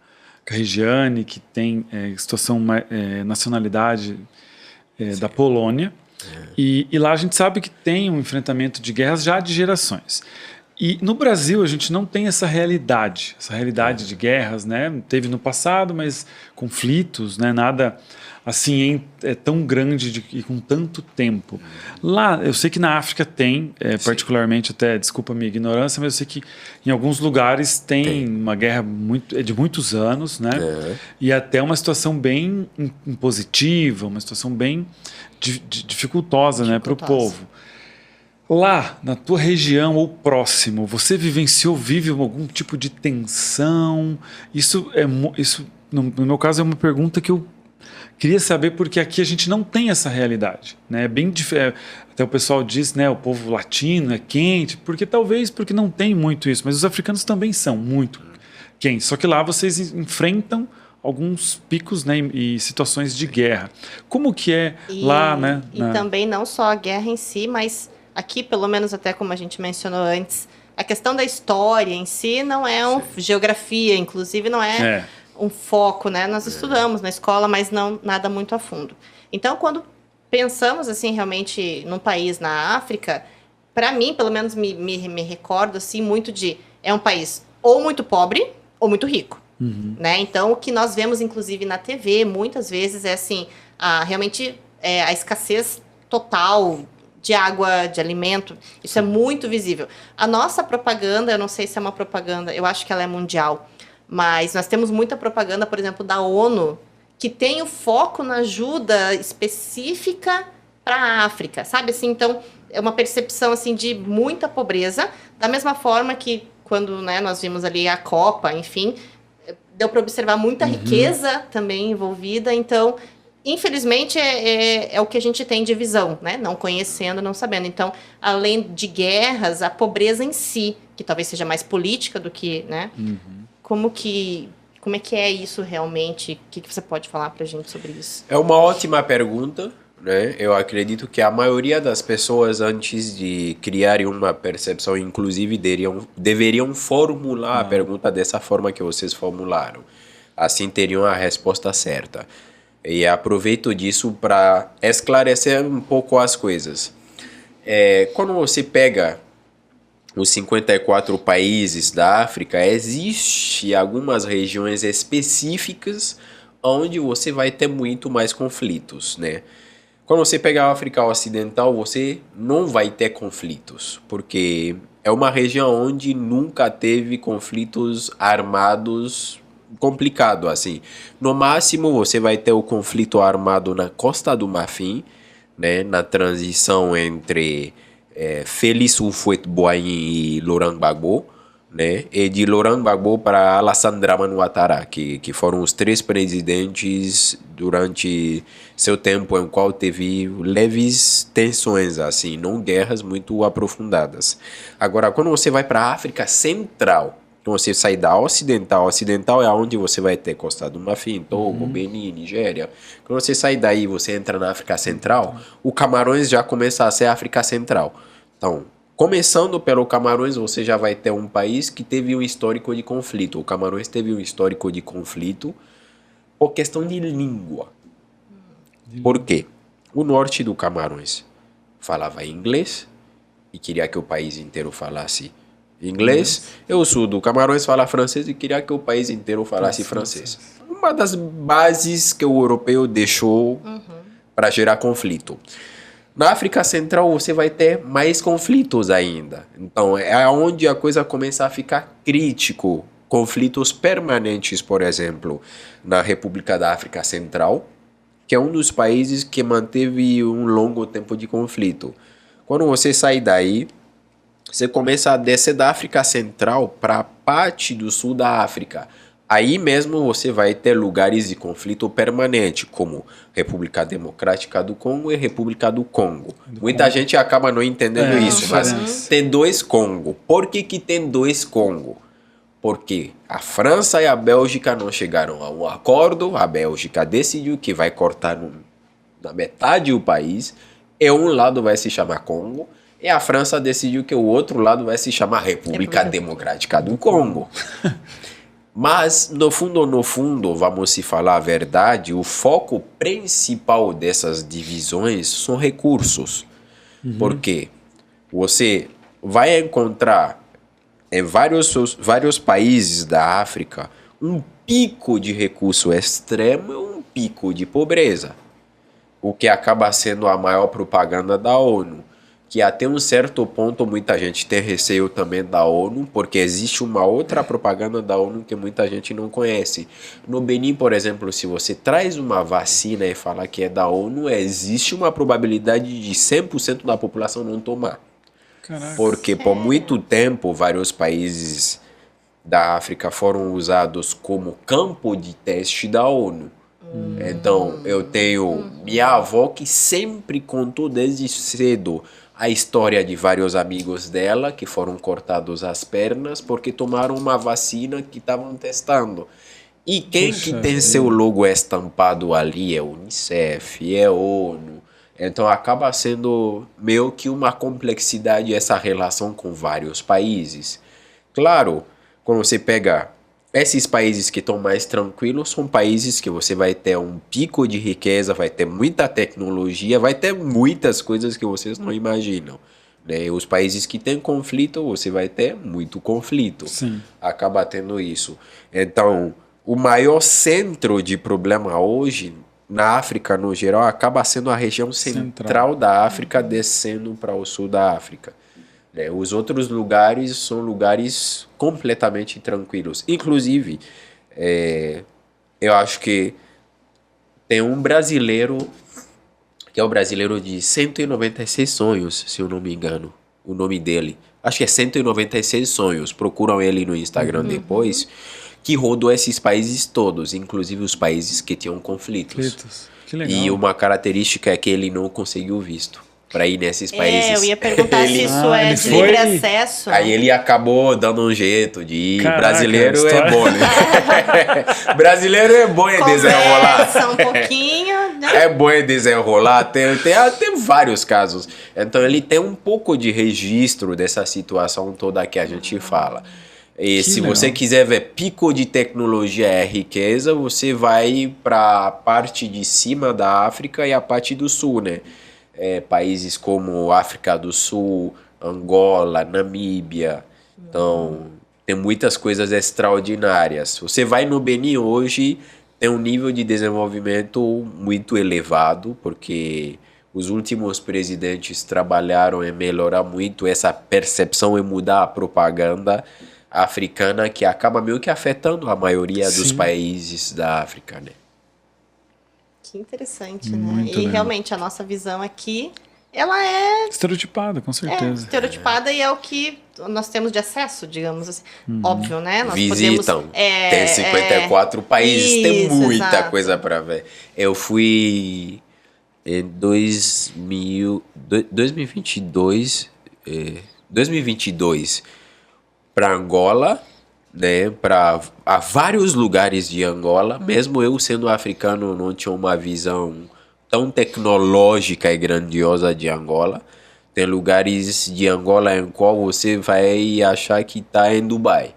Regiane, que tem nacionalidade da Polônia, e lá a gente sabe que tem um enfrentamento de guerras já de gerações. E no Brasil a gente não tem essa realidade de guerras, né? Teve no passado, mas conflitos, né? Nada assim tão grande e com tanto tempo. Lá, eu sei que na África tem, particularmente até, desculpa a minha ignorância, mas eu sei que em alguns lugares tem uma guerra de muitos anos, né? E até uma situação bem impositiva, uma situação bem dificultosa, né, para o povo. Lá, na tua região ou próximo, você vive algum tipo de tensão? Isso no meu caso, é uma pergunta que eu queria saber, porque aqui a gente não tem essa realidade, né? É bem diferente. Até o pessoal diz, né, o povo latino é quente, porque não tem muito isso, mas os africanos também são muito quentes. Só que lá vocês enfrentam alguns picos, né, e situações de guerra. Como que é lá, né? E também não só a guerra em si, mas aqui, pelo menos até como a gente mencionou antes, a questão da história em si não é geografia, inclusive não é um foco, né? Nós estudamos na escola, mas não nada muito a fundo. Então, quando pensamos assim realmente num país na África, para mim, pelo menos me recordo assim muito é um país ou muito pobre ou muito rico. Né? Então, o que nós vemos, inclusive, na TV, muitas vezes, é assim, realmente a escassez total de água, de alimento. Isso é muito visível. A nossa propaganda, eu não sei se é uma propaganda, eu acho que ela é mundial, mas nós temos muita propaganda, por exemplo, da ONU, que tem o foco na ajuda específica para a África, sabe? Assim, então, é uma percepção assim, de muita pobreza, da mesma forma que quando, né, nós vimos ali a Copa, enfim, deu para observar muita riqueza também envolvida. Então, infelizmente, é o que a gente tem de visão, né? Não conhecendo, não sabendo. Então, além de guerras, a pobreza em si, que talvez seja mais política do que, né? Como é que é isso realmente? O que você pode falar para a gente sobre isso? É uma ótima pergunta, né? Eu acredito que a maioria das pessoas, antes de criarem uma percepção, inclusive, deveriam formular a pergunta dessa forma que vocês formularam. Assim teriam a resposta certa. E aproveito disso para esclarecer um pouco as coisas. Quando você pega os 54 países da África, existe algumas regiões específicas onde você vai ter muito mais conflitos, né? Quando você pegar a África Ocidental, você não vai ter conflitos, porque é uma região onde nunca teve conflitos armados complicado assim. No máximo, você vai ter o conflito armado na Costa do Marfim, né, na transição entre Félix Houphouët-Boigny e Laurent Gbagbo, né, e de Laurent Gbagbo para Alassane Dramane Ouattara, que foram os três presidentes durante seu tempo em qual teve leves tensões, assim, não guerras muito aprofundadas. Agora, quando você vai para a África Central, então você sai da Ocidental é onde você vai ter Costa do Marfim, Togo, Benin, Nigéria. Quando você sai daí, você entra na África Central, o Camarões já começa a ser África Central. Então, começando pelo Camarões, você já vai ter um país que teve um histórico de conflito. O Camarões teve um histórico de conflito por questão de língua. Por quê? O norte do Camarões falava inglês e queria que o país inteiro falasse inglês. E o sul do Camarões fala francês e queria que o país inteiro falasse francês. Uma das bases que o europeu deixou para gerar conflito. Na África Central você vai ter mais conflitos ainda. Então é onde a coisa começa a ficar crítico. Conflitos permanentes, por exemplo, na República da África Central, que é um dos países que manteve um longo tempo de conflito. Quando você sai daí, você começa a descer da África Central para a parte do sul da África. Aí mesmo você vai ter lugares de conflito permanente, como República Democrática do Congo e República do Congo. Muita gente acaba não entendendo isso, mas tem dois Congo. Por que tem dois Congo? Porque a França e a Bélgica não chegaram a um acordo, a Bélgica decidiu que vai cortar na metade o país, e um lado vai se chamar Congo, e a França decidiu que o outro lado vai se chamar República Democrática do Congo. Mas, no fundo, vamos se falar a verdade, o foco principal dessas divisões são recursos. Porque você vai encontrar em vários países da África um pico de recurso extremo e um pico de pobreza. O que acaba sendo a maior propaganda da ONU. Que até um certo ponto muita gente tem receio também da ONU, porque existe uma outra propaganda da ONU que muita gente não conhece. No Benin, por exemplo, se você traz uma vacina e fala que é da ONU, existe uma probabilidade de 100% da população não tomar. Caraca. Porque por muito tempo vários países da África foram usados como campo de teste da ONU. Então, eu tenho minha avó que sempre contou desde cedo a história de vários amigos dela que foram cortados as pernas porque tomaram uma vacina que estavam testando. E quem Puxa que tem vida. seu logo estampado ali é Unicef, é ONU. Então, acaba sendo meio que uma complexidade essa relação com vários países. Claro, quando você pega esses países que estão mais tranquilos, são países que você vai ter um pico de riqueza, vai ter muita tecnologia, vai ter muitas coisas que vocês não imaginam. Né? Os países que têm conflito, você vai ter muito conflito. Sim. Acaba tendo isso. Então, o maior centro de problema hoje, na África no geral, acaba sendo a região central da África, descendo para o sul da África. Os outros lugares são lugares completamente tranquilos. Inclusive, eu acho que tem um brasileiro, que é o brasileiro de 196 sonhos, se eu não me engano, o nome dele. Acho que é 196 sonhos. Procuram ele no Instagram depois, que rodou esses países todos, inclusive os países que tinham conflitos. Que legal. E uma característica é que ele não conseguiu visto para ir nesses países. Eu ia perguntar se isso é ele de foi- livre acesso. Aí ele acabou dando um jeito de ir. Caraca, Brasileiro é história- bom, né? Brasileiro é bom em desenrolar. Conversa um pouquinho, né? É bom em desenrolar. Tem vários casos. Então ele tem um pouco de registro dessa situação toda que a gente fala. E Que se legal. você quiser ver pico de tecnologia é riqueza, você vai para a parte de cima da África e a parte do sul, né? Países como África do Sul, Angola, Namíbia. Então, tem muitas coisas extraordinárias. Você vai no Benin hoje, tem um nível de desenvolvimento muito elevado, porque os últimos presidentes trabalharam em melhorar muito essa percepção e mudar a propaganda africana, que acaba meio que afetando a maioria dos Sim. países da África, né? Que interessante, né? Muito E legal. realmente a nossa visão aqui, ela é Estereotipada, com certeza. estereotipada e é o que nós temos de acesso, digamos assim. Uhum. Óbvio, né? Nós Visitam. podemos... Tem 54 países, tem Isso, muita exato. coisa para ver. Eu fui em 2022 para Angola, né, para vários lugares de Angola. Mesmo eu sendo africano, não tinha uma visão tão tecnológica e grandiosa de Angola. Tem lugares de Angola em qual você vai achar que está em Dubai.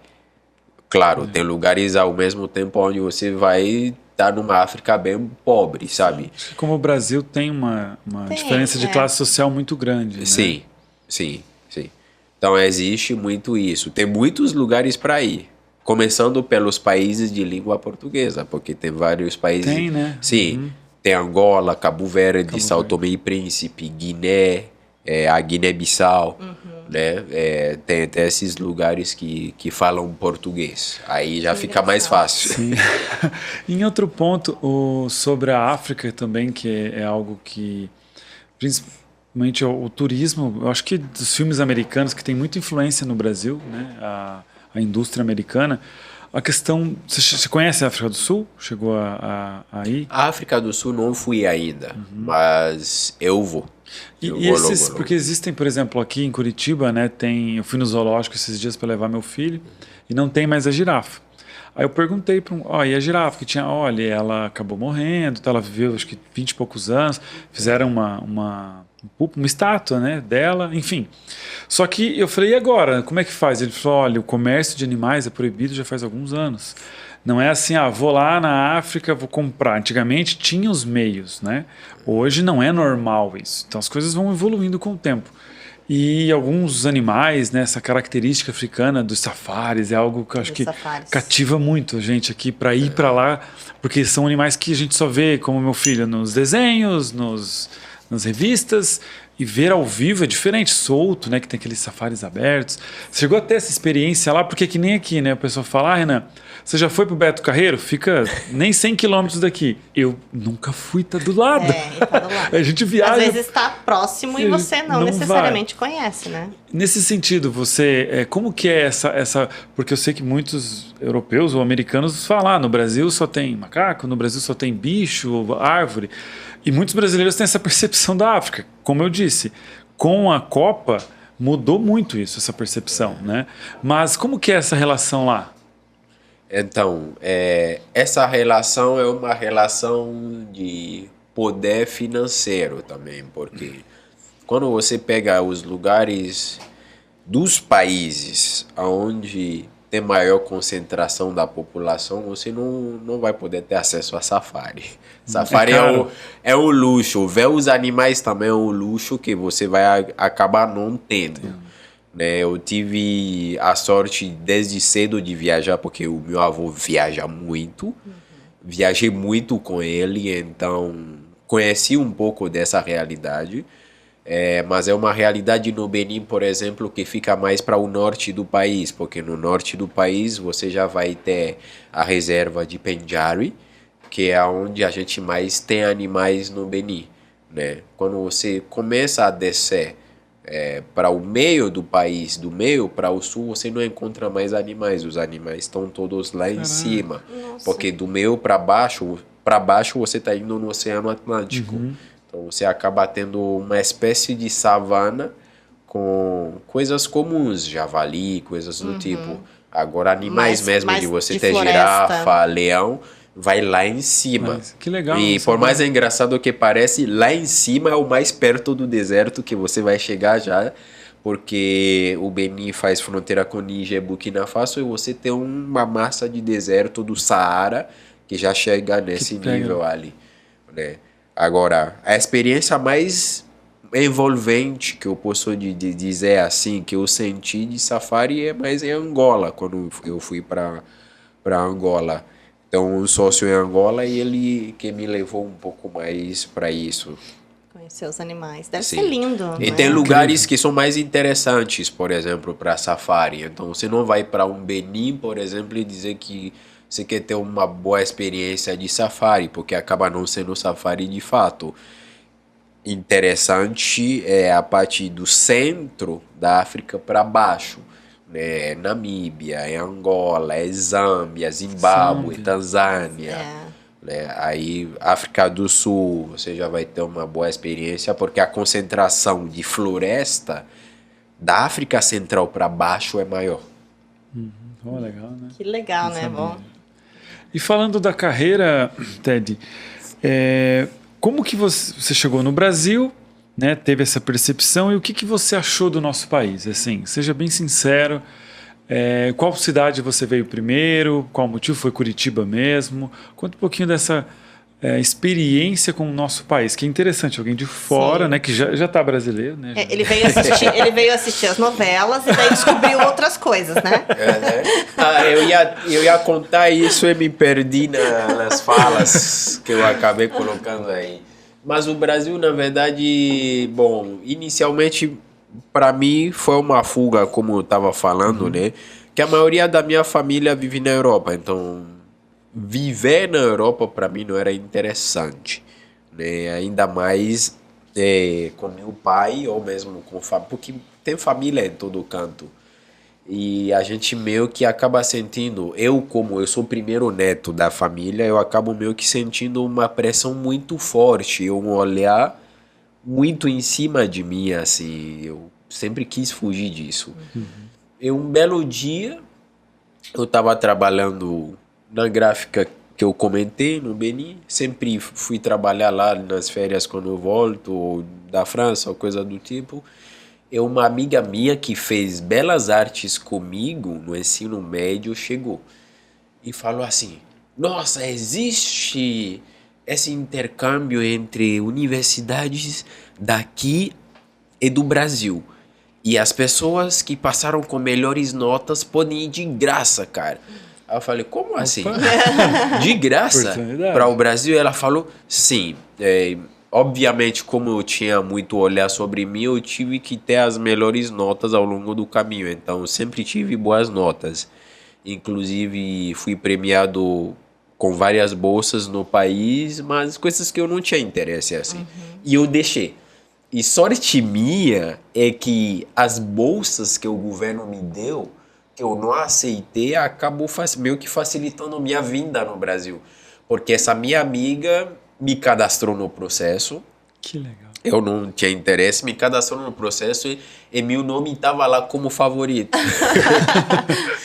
Claro, tem lugares ao mesmo tempo onde você vai estar numa África bem pobre, sabe? Acho que como o Brasil tem uma Tem, diferença de classe social muito grande. Né? Sim, sim, sim. Então existe muito isso. Tem muitos lugares para ir. Começando pelos países de língua portuguesa, porque tem vários países. Tem, né? Sim. Tem Angola, Cabo Verde, São Tomé e Príncipe, Guiné, a Guiné-Bissau. Né? Tem esses lugares que falam português. Aí já fica mais fácil. Sim. Em outro ponto, sobre a África também, que é algo que, principalmente o turismo, eu acho que dos filmes americanos, que tem muita influência no Brasil, né? A indústria americana, a questão... Você conhece a África do Sul? Chegou a ir? A África do Sul não fui ainda, mas eu vou. Eu E vou esses, logo. porque existem, por exemplo, aqui em Curitiba, né, eu fui no zoológico esses dias para levar meu filho e não tem mais a girafa. Aí eu perguntei para e a girafa que tinha, olha, ela acabou morrendo, ela viveu acho que 20 e poucos anos, fizeram uma estátua, né, dela, enfim. Só que eu falei, e agora, como é que faz? Ele falou, olha, o comércio de animais é proibido já faz alguns anos. Não é assim, vou lá na África, vou comprar. Antigamente tinha os meios, né? Hoje não é normal isso. Então as coisas vão evoluindo com o tempo. E alguns animais, né, essa característica africana dos safaris é algo que eu acho Dos que safaris. cativa muito a gente aqui para ir para lá, porque são animais que a gente só vê, como meu filho, nos desenhos, nas revistas, e ver ao vivo é diferente, solto, né, que tem aqueles safaris abertos. Você chegou a ter essa experiência lá, porque é que nem aqui, né, a pessoa fala, Renan, você já foi pro Beto Carreiro? Fica nem 100 quilômetros daqui. Eu nunca fui, tá do lado. Tá do lado. A gente viaja... Às vezes está próximo e E você não não necessariamente conhece, né? Nesse sentido, você, como que é essa... Porque eu sei que muitos europeus ou americanos falam, no Brasil só tem macaco, no Brasil só tem bicho, árvore. E muitos brasileiros têm essa percepção da África. Como eu disse, com a Copa mudou muito isso, essa percepção, né? Mas como que é essa relação lá? Então, essa relação é uma relação de poder financeiro também, porque quando você pega os lugares dos países onde tem maior concentração da população, você não vai poder ter acesso a safari. Safari é um luxo. Ver os animais também é um luxo que você vai acabar não tendo. Né? Eu tive a sorte desde cedo de viajar, porque o meu avô viaja muito. Viajei muito com ele, então conheci um pouco dessa realidade. Mas é uma realidade no Benin, por exemplo, que fica mais para o norte do país, porque no norte do país você já vai ter a reserva de Pendjari, que é onde a gente mais tem animais no Benin, né? Quando você começa a descer para o meio do país, do meio para o sul, você não encontra mais animais, os animais estão todos lá em cima, porque do meio para baixo você está indo no Oceano Atlântico. Então você acaba tendo uma espécie de savana com coisas comuns, javali, coisas do tipo. Agora animais mesmo, de você ter girafa, leão, vai lá em cima. Mas, que legal. E por mais engraçado que pareça, lá em cima é o mais perto do deserto que você vai chegar já, porque o Benin faz fronteira com Níger e Burkina Faso e você tem uma massa de deserto do Saara que já chega nesse nível ali, né? Agora, a experiência mais envolvente que eu posso dizer assim, que eu senti de safari é mais em Angola, quando eu fui para Angola. Então, um sócio em Angola e ele que me levou um pouco mais para isso. Conhecer os animais. Deve ser lindo. E tem lugares que são mais interessantes, por exemplo, para safari. Então, você não vai para um Benin, por exemplo, e dizer que você quer ter uma boa experiência de safari, porque acaba não sendo safari de fato. Interessante é a parte do centro da África para baixo, né? Namíbia, é Angola, é Zâmbia, Zimbábue, Tanzânia. Né? Aí, África do Sul, você já vai ter uma boa experiência, porque a concentração de floresta da África Central para baixo é maior. Legal, né? Que legal, né? Bom. E falando da carreira, Ted, como que você chegou no Brasil, né, teve essa percepção, e o que você achou do nosso país? Assim, seja bem sincero, qual cidade você veio primeiro, qual motivo? Foi Curitiba mesmo? Conta um pouquinho dessa experiência com o nosso país, que é interessante, alguém de fora, né, que já tá brasileiro, né? Ele veio assistir as novelas e daí descobriu outras coisas, né? Eu ia contar isso e me perdi nas falas que eu acabei colocando aí. Mas o Brasil, na verdade, bom, inicialmente para mim foi uma fuga, como eu estava falando, né? Que a maioria da minha família vive na Europa, então viver na Europa para mim não era interessante, né? Ainda mais com meu pai ou mesmo com família, porque tem família em todo canto. E a gente meio que acaba sentindo, como eu sou o primeiro neto da família, eu acabo meio que sentindo uma pressão muito forte, um olhar muito em cima de mim, assim, eu sempre quis fugir disso. E um belo dia, eu estava trabalhando na gráfica que eu comentei no Benin, sempre fui trabalhar lá nas férias quando eu volto, ou da França, ou coisa do tipo. E uma amiga minha que fez belas artes comigo no ensino médio chegou e falou assim: nossa, existe esse intercâmbio entre universidades daqui e do Brasil. E as pessoas que passaram com melhores notas podem ir de graça, cara. Aí eu falei, como assim? De graça para o Brasil? Ela falou, sim. Obviamente, como eu tinha muito olhar sobre mim, eu tive que ter as melhores notas ao longo do caminho. Então, eu sempre tive boas notas. Inclusive, fui premiado com várias bolsas no país, mas coisas que eu não tinha interesse, assim. E eu deixei. E sorte minha é que as bolsas que o governo me deu, que eu não aceitei, acabou meio que facilitando minha vinda no Brasil. Porque essa minha amiga me cadastrou no processo. Que legal. Eu não tinha interesse, me cadastrou no processo e meu nome estava lá como favorito.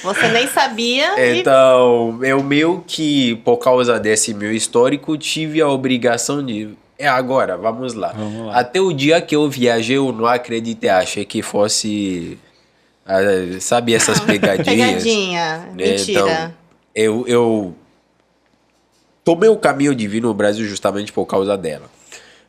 Você nem sabia Então, eu meio que, por causa desse meu histórico, tive a obrigação de... agora, vamos lá. Vamos lá. Até o dia que eu viajei, eu não acreditei. Achei que fosse... sabe essas pegadinhas? Pegadinha, né? mentira. Então, eu tomei o caminho de vir no Brasil justamente por causa dela.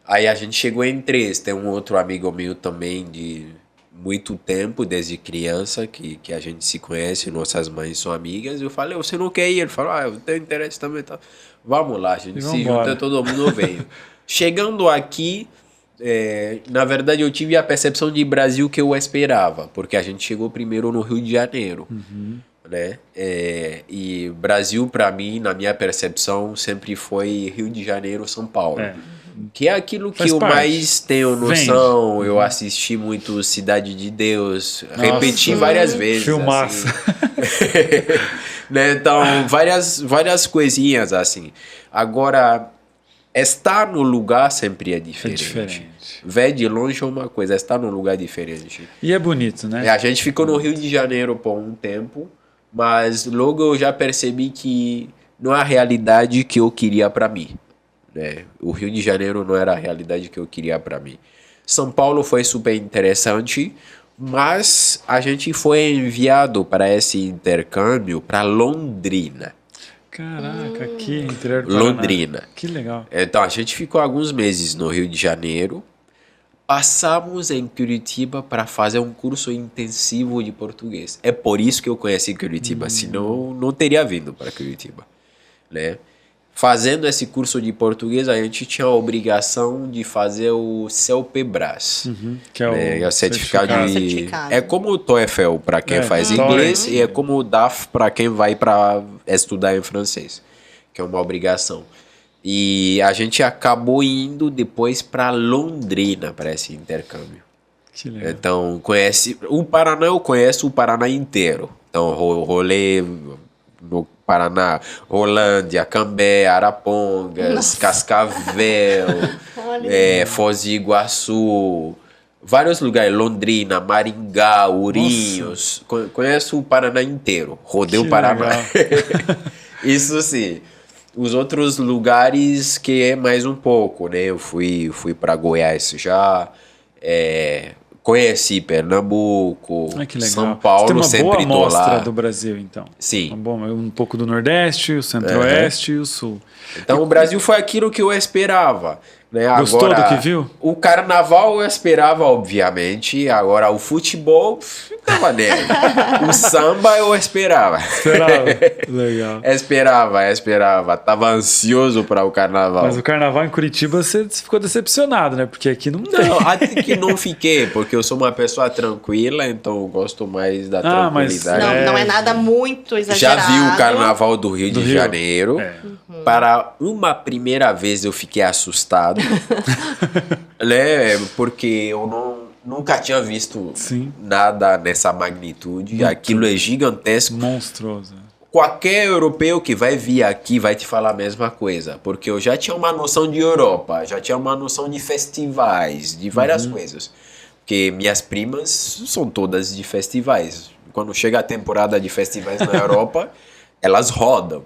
Aí a gente chegou em 3. Tem um outro amigo meu também de muito tempo, desde criança, que a gente se conhece, nossas mães são amigas. Eu falei, você não quer ir? Ele falou, eu tenho interesse também. Tá. Vamos lá, a gente se junta, todo mundo veio. Chegando aqui, na verdade eu tive a percepção de Brasil que eu esperava, porque a gente chegou primeiro no Rio de Janeiro. Né? E Brasil, para mim, na minha percepção, sempre foi Rio de Janeiro, São Paulo. Que é aquilo que eu mais tenho noção. Eu assisti muito Cidade de Deus, repeti várias vezes. Filmaço. Assim. Né? Então, várias coisinhas assim. Agora, estar no lugar sempre é diferente. Ver de longe é uma coisa, estar num lugar diferente. E é bonito, né? A gente ficou no Rio de Janeiro por um tempo, mas logo eu já percebi que não é a realidade que eu queria para mim. O Rio de Janeiro não era a realidade que eu queria para mim. São Paulo foi super interessante, mas a gente foi enviado para esse intercâmbio para Londrina. Caraca, aqui interior do Paraná. Londrina. Que legal. Então a gente ficou alguns meses no Rio de Janeiro. Passamos em Curitiba para fazer um curso intensivo de português. É por isso que eu conheci Curitiba, senão não teria vindo para Curitiba, né? Fazendo esse curso de português, a gente tinha a obrigação de fazer o CELPE-BRAS, que é o certificado de... É como o TOEFL para quem faz inglês e é como o DAF para quem vai para estudar em francês, que é uma obrigação. E a gente acabou indo depois para Londrina para esse intercâmbio. Que legal. Então, o Paraná, eu conheço o Paraná inteiro. Então, rolê no Paraná, Rolândia, Cambé, Arapongas, Cascavel, Foz do Iguaçu, vários lugares, Londrina, Maringá, Ourinhos. Conheço o Paraná inteiro. Rodei o Paraná. Isso sim. Os outros lugares que é mais um pouco, né? Eu fui para Goiás já, conheci Pernambuco, São Paulo, sempre tô lá. Você tem uma boa amostra do Brasil, então. Sim. Um pouco do Nordeste, o Centro-Oeste e o Sul. Então o Brasil foi aquilo que eu esperava. Né? Gostou do que viu? O carnaval eu esperava, obviamente. Agora o futebol, ficava nele. O samba eu esperava. Legal. Esperava. Tava ansioso para o carnaval. Mas o carnaval em Curitiba você ficou decepcionado, né? Porque aqui não tem. Não, até que não fiquei, porque eu sou uma pessoa tranquila, então eu gosto mais da tranquilidade. Mas não é nada muito exagerado. Já vi o carnaval do Rio de Janeiro. Para uma primeira vez eu fiquei assustado. Né? Porque eu nunca tinha visto nada nessa magnitude. Aquilo é gigantesco. Monstruoso. Qualquer europeu que vai vir aqui vai te falar a mesma coisa. Porque eu já tinha uma noção de Europa, já tinha uma noção de festivais, de várias coisas. Porque minhas primas são todas de festivais. Quando chega a temporada de festivais na Europa, elas rodam.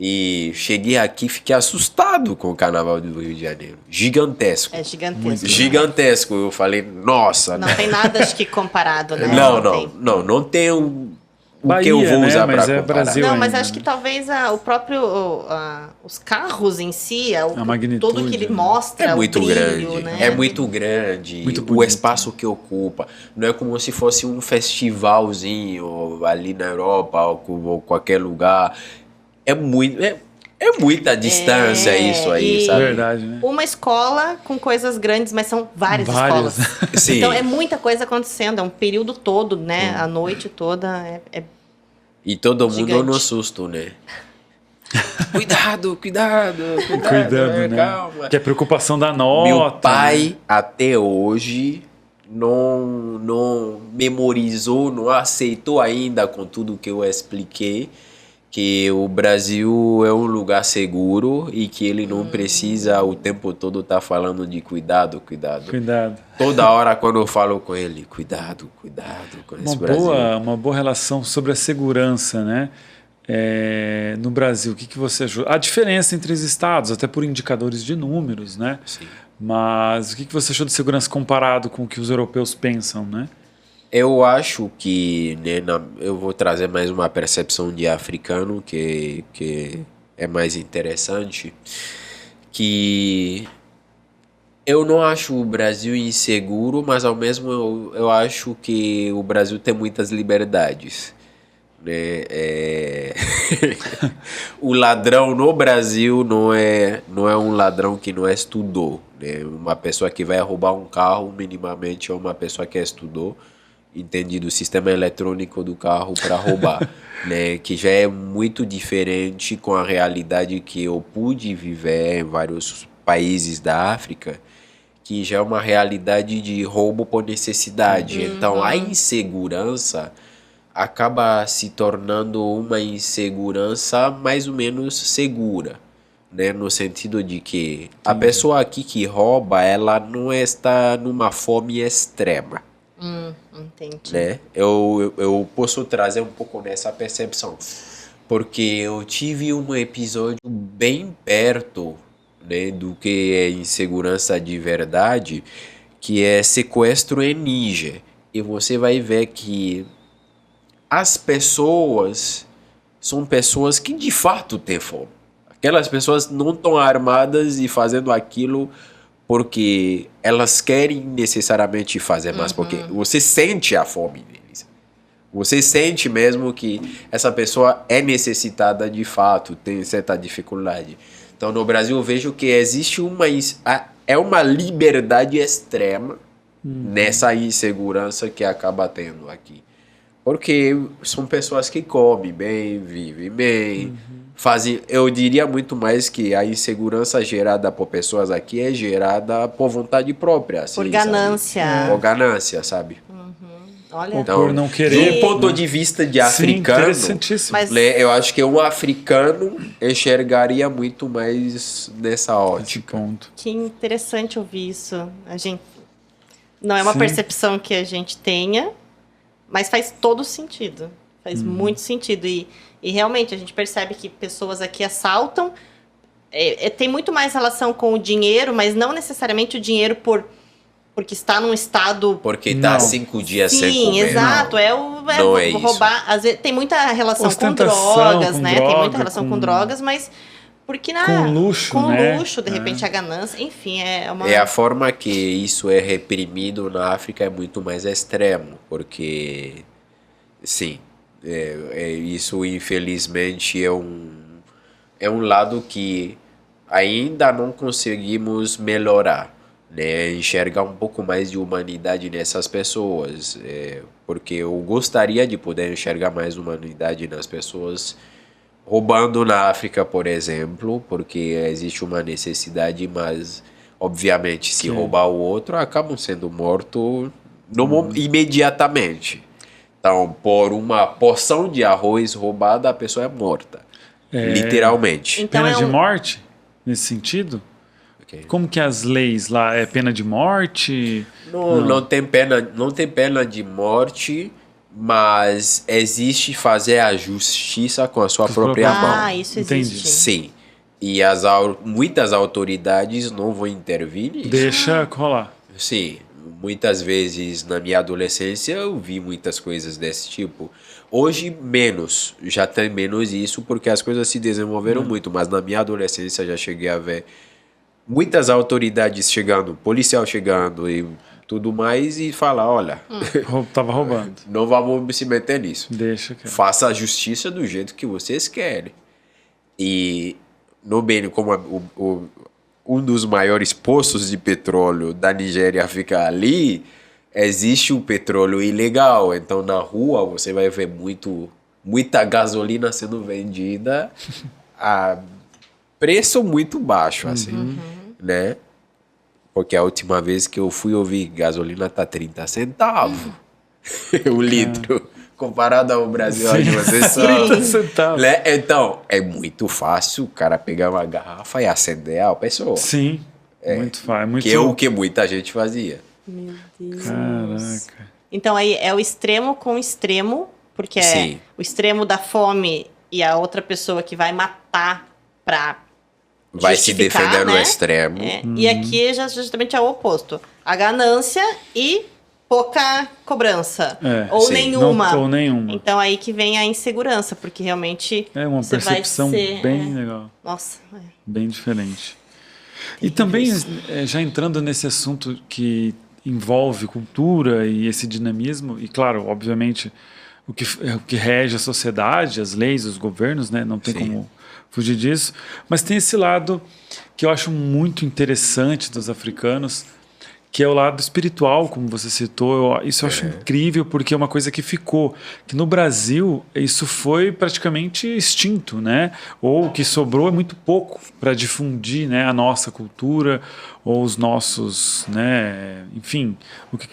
E cheguei aqui e fiquei assustado com o carnaval do Rio de Janeiro. Gigantesco. É gigantesco. Gigantesco. Eu falei, nossa. Não tem nada acho que comparado, né? Não tem o Bahia, que eu vou usar mas para comparar. Brasil não, ainda, mas acho que talvez o próprio os carros em si, tudo que ele mostra, é muito brilho, grande, né? é muito grande, muito o espaço que ocupa. Não é como se fosse um festivalzinho ali na Europa ou qualquer lugar. É muita distância isso aí, sabe? Verdade, né? Uma escola com coisas grandes, mas são várias escolas. Sim. Então é muita coisa acontecendo, é um período todo, né? A noite toda é E todo mundo gigante. no susto, né? cuidado, Cuidando, né? calma. Que é preocupação da nota. Meu pai, né? até hoje, não memorizou, não aceitou ainda com tudo que eu expliquei, que o Brasil é um lugar seguro e que ele não precisa o tempo todo estar falando de cuidado. Cuidado. Toda hora quando eu falo com ele, cuidado com esse Brasil. Uma boa relação sobre a segurança, né? No Brasil, o que você achou? A diferença entre os estados, até por indicadores de números, né? Sim. Mas o que você achou de segurança comparado com o que os europeus pensam, né? Eu acho que, né, eu vou trazer mais uma percepção de africano que é mais interessante, que eu não acho o Brasil inseguro, mas ao mesmo eu acho que o Brasil tem muitas liberdades. Né? O ladrão no Brasil não é um ladrão que não estudou. Né? Uma pessoa que vai roubar um carro, minimamente, é uma pessoa que estudou, entende do sistema eletrônico do carro para roubar. Né? Que já é muito diferente com a realidade que eu pude viver em vários países da África, que já é uma realidade de roubo por necessidade. Então, a insegurança acaba se tornando uma insegurança mais ou menos segura, né? No sentido de que a pessoa aqui que rouba, ela não está numa fome extrema. Entendi. Né? Eu posso trazer um pouco nessa percepção, porque eu tive um episódio bem perto, né, do que é insegurança de verdade, que é sequestro em Níger. E você vai ver que as pessoas são pessoas que de fato têm fome. Aquelas pessoas não estão armadas e fazendo aquilo porque elas querem necessariamente fazer, mas porque você sente a fome deles. Você sente mesmo que essa pessoa é necessitada de fato, tem certa dificuldade. Então, no Brasil, eu vejo que existe uma liberdade extrema nessa insegurança que acaba tendo aqui. Porque são pessoas que comem bem, vivem bem, eu diria muito mais que a insegurança gerada por pessoas aqui é gerada por vontade própria. Assim, Por ganância. Sabe? Por ganância, sabe? Olha. Ou por não querer. Do ponto de vista de Sim, africano, interessantíssimo. Mas- eu acho que um africano enxergaria muito mais nessa Esse ótica. ponto. Que interessante ouvir isso. A gente não é uma Sim. percepção que a gente tenha, mas faz todo sentido. Faz muito sentido. E realmente a gente percebe que pessoas aqui assaltam. Tem muito mais relação com o dinheiro, mas não necessariamente o dinheiro porque está num estado. Porque tá Não. 5 dias sem Sim, comer. exato. Não é isso. Roubar. Às vezes, tem muita relação com Ostentação, drogas, com né? Tem droga, muita relação com drogas, mas porque Com luxo, com né? luxo, de repente a ganância, enfim, é uma. É a forma que isso é reprimido na África é muito mais extremo, porque, sim, isso infelizmente é um lado que ainda não conseguimos melhorar, né? Enxergar um pouco mais de humanidade nessas pessoas, porque eu gostaria de poder enxergar mais humanidade nas pessoas roubando na África, por exemplo, porque existe uma necessidade, mas obviamente se roubar o outro acabam sendo mortos imediatamente. Então, por uma porção de arroz roubada, a pessoa é morta, literalmente. Então, Pena é de um- morte? Nesse sentido? Ok. Como que as leis lá? É pena de morte? Não tem pena de morte, mas existe fazer a justiça com a sua própria próprias mão. Ah, isso Entendi. existe. Sim. E muitas autoridades não vão intervir nisso. Deixa rolar. Sim. Muitas vezes na minha adolescência eu vi muitas coisas desse tipo. Hoje menos, já tem menos isso porque as coisas se desenvolveram muito, mas na minha adolescência já cheguei a ver muitas autoridades chegando, policial chegando e tudo mais e falar, olha, Tava roubando. não vamos se meter nisso. Deixa, cara. Faça a justiça do jeito que vocês querem. E no Benin, como um dos maiores poços de petróleo da Nigéria fica ali, existe o petróleo ilegal. Então na rua você vai ver muita gasolina sendo vendida a preço muito baixo, assim, né? Porque a última vez que eu fui ouvir, gasolina tá 30 centavos o litro. Comparado ao Brasil, onde você só... 30 centavos. Né? Então, é muito fácil o cara pegar uma garrafa e acender a pessoa. Sim, muito fácil. Muito... Que é o que muita gente fazia. Meu Deus. Caraca. Então aí é o extremo com extremo, porque é Sim. o extremo da fome e a outra pessoa que vai matar pra Vai se justificar, defender no né? extremo. E aqui é justamente é o oposto. A ganância e pouca cobrança. Ou Sim. nenhuma. Ou nenhuma. Então aí que vem a insegurança, porque realmente É uma você vai percepção ser, bem legal. Nossa. Bem diferente. E também, já entrando nesse assunto que envolve cultura e esse dinamismo, e claro, obviamente, o que rege a sociedade, as leis, os governos, né? Não tem Sim. como fugir disso. Mas tem esse lado que eu acho muito interessante dos africanos, que é o lado espiritual, como você citou. Isso eu acho incrível, porque é uma coisa que ficou. Que no Brasil, isso foi praticamente extinto, né? Ou o que sobrou é muito pouco para difundir, né, a nossa cultura, ou os nossos, né, enfim,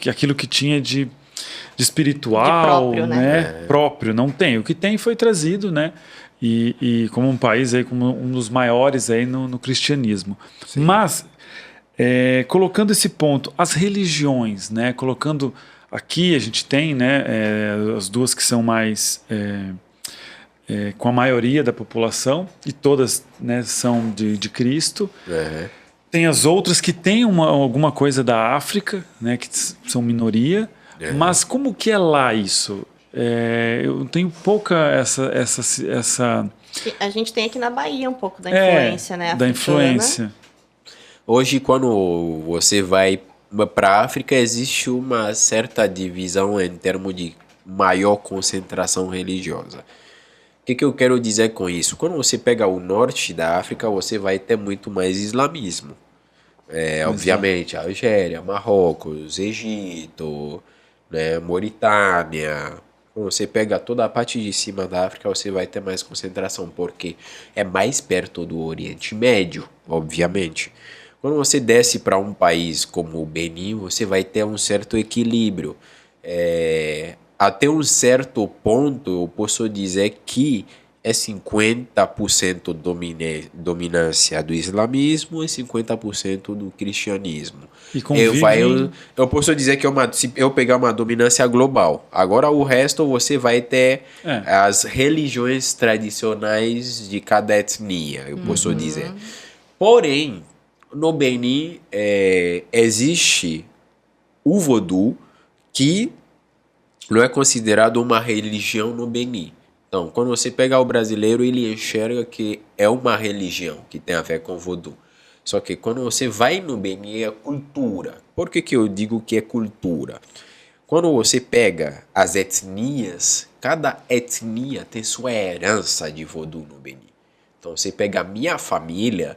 aquilo que tinha de espiritual, De próprio, né? Próprio, não tem. O que tem foi trazido, né? E como um país aí, como um dos maiores aí no cristianismo. Mas colocando esse ponto, as religiões, né? Colocando aqui a gente tem, né? As duas que são mais com a maioria da população e todas, né, são de Cristo. Tem as outras que têm alguma coisa da África, né? Que são minoria. Mas como que é lá isso? Eu tenho pouca essa A gente tem aqui na Bahia um pouco da influência, né? Da africana. influência. Hoje, quando você vai para a África, existe uma certa divisão em termos de maior concentração religiosa. O que eu quero dizer com isso? Quando você pega o norte da África, você vai ter muito mais islamismo. Obviamente, Algéria, Marrocos, Egito, né, Mauritânia. Quando você pega toda a parte de cima da África, você vai ter mais concentração, porque é mais perto do Oriente Médio, obviamente. Quando você desce para um país como o Benin, você vai ter um certo equilíbrio. Até um certo ponto, eu posso dizer que é 50% dominância do islamismo e 50% do cristianismo. E convive... Eu posso dizer que se eu pegar uma dominância global, agora o resto você vai ter as religiões tradicionais de cada etnia, eu posso dizer. Porém, no Benin existe o Vodou, que não é considerado uma religião no Benin. Então, quando você pega o brasileiro, ele enxerga que é uma religião que tem a ver com Vodou. Só que quando você vai no Benin, é cultura. Por que eu digo que é cultura? Quando você pega as etnias, cada etnia tem sua herança de Vodou no Benin. Então, você pega a minha família,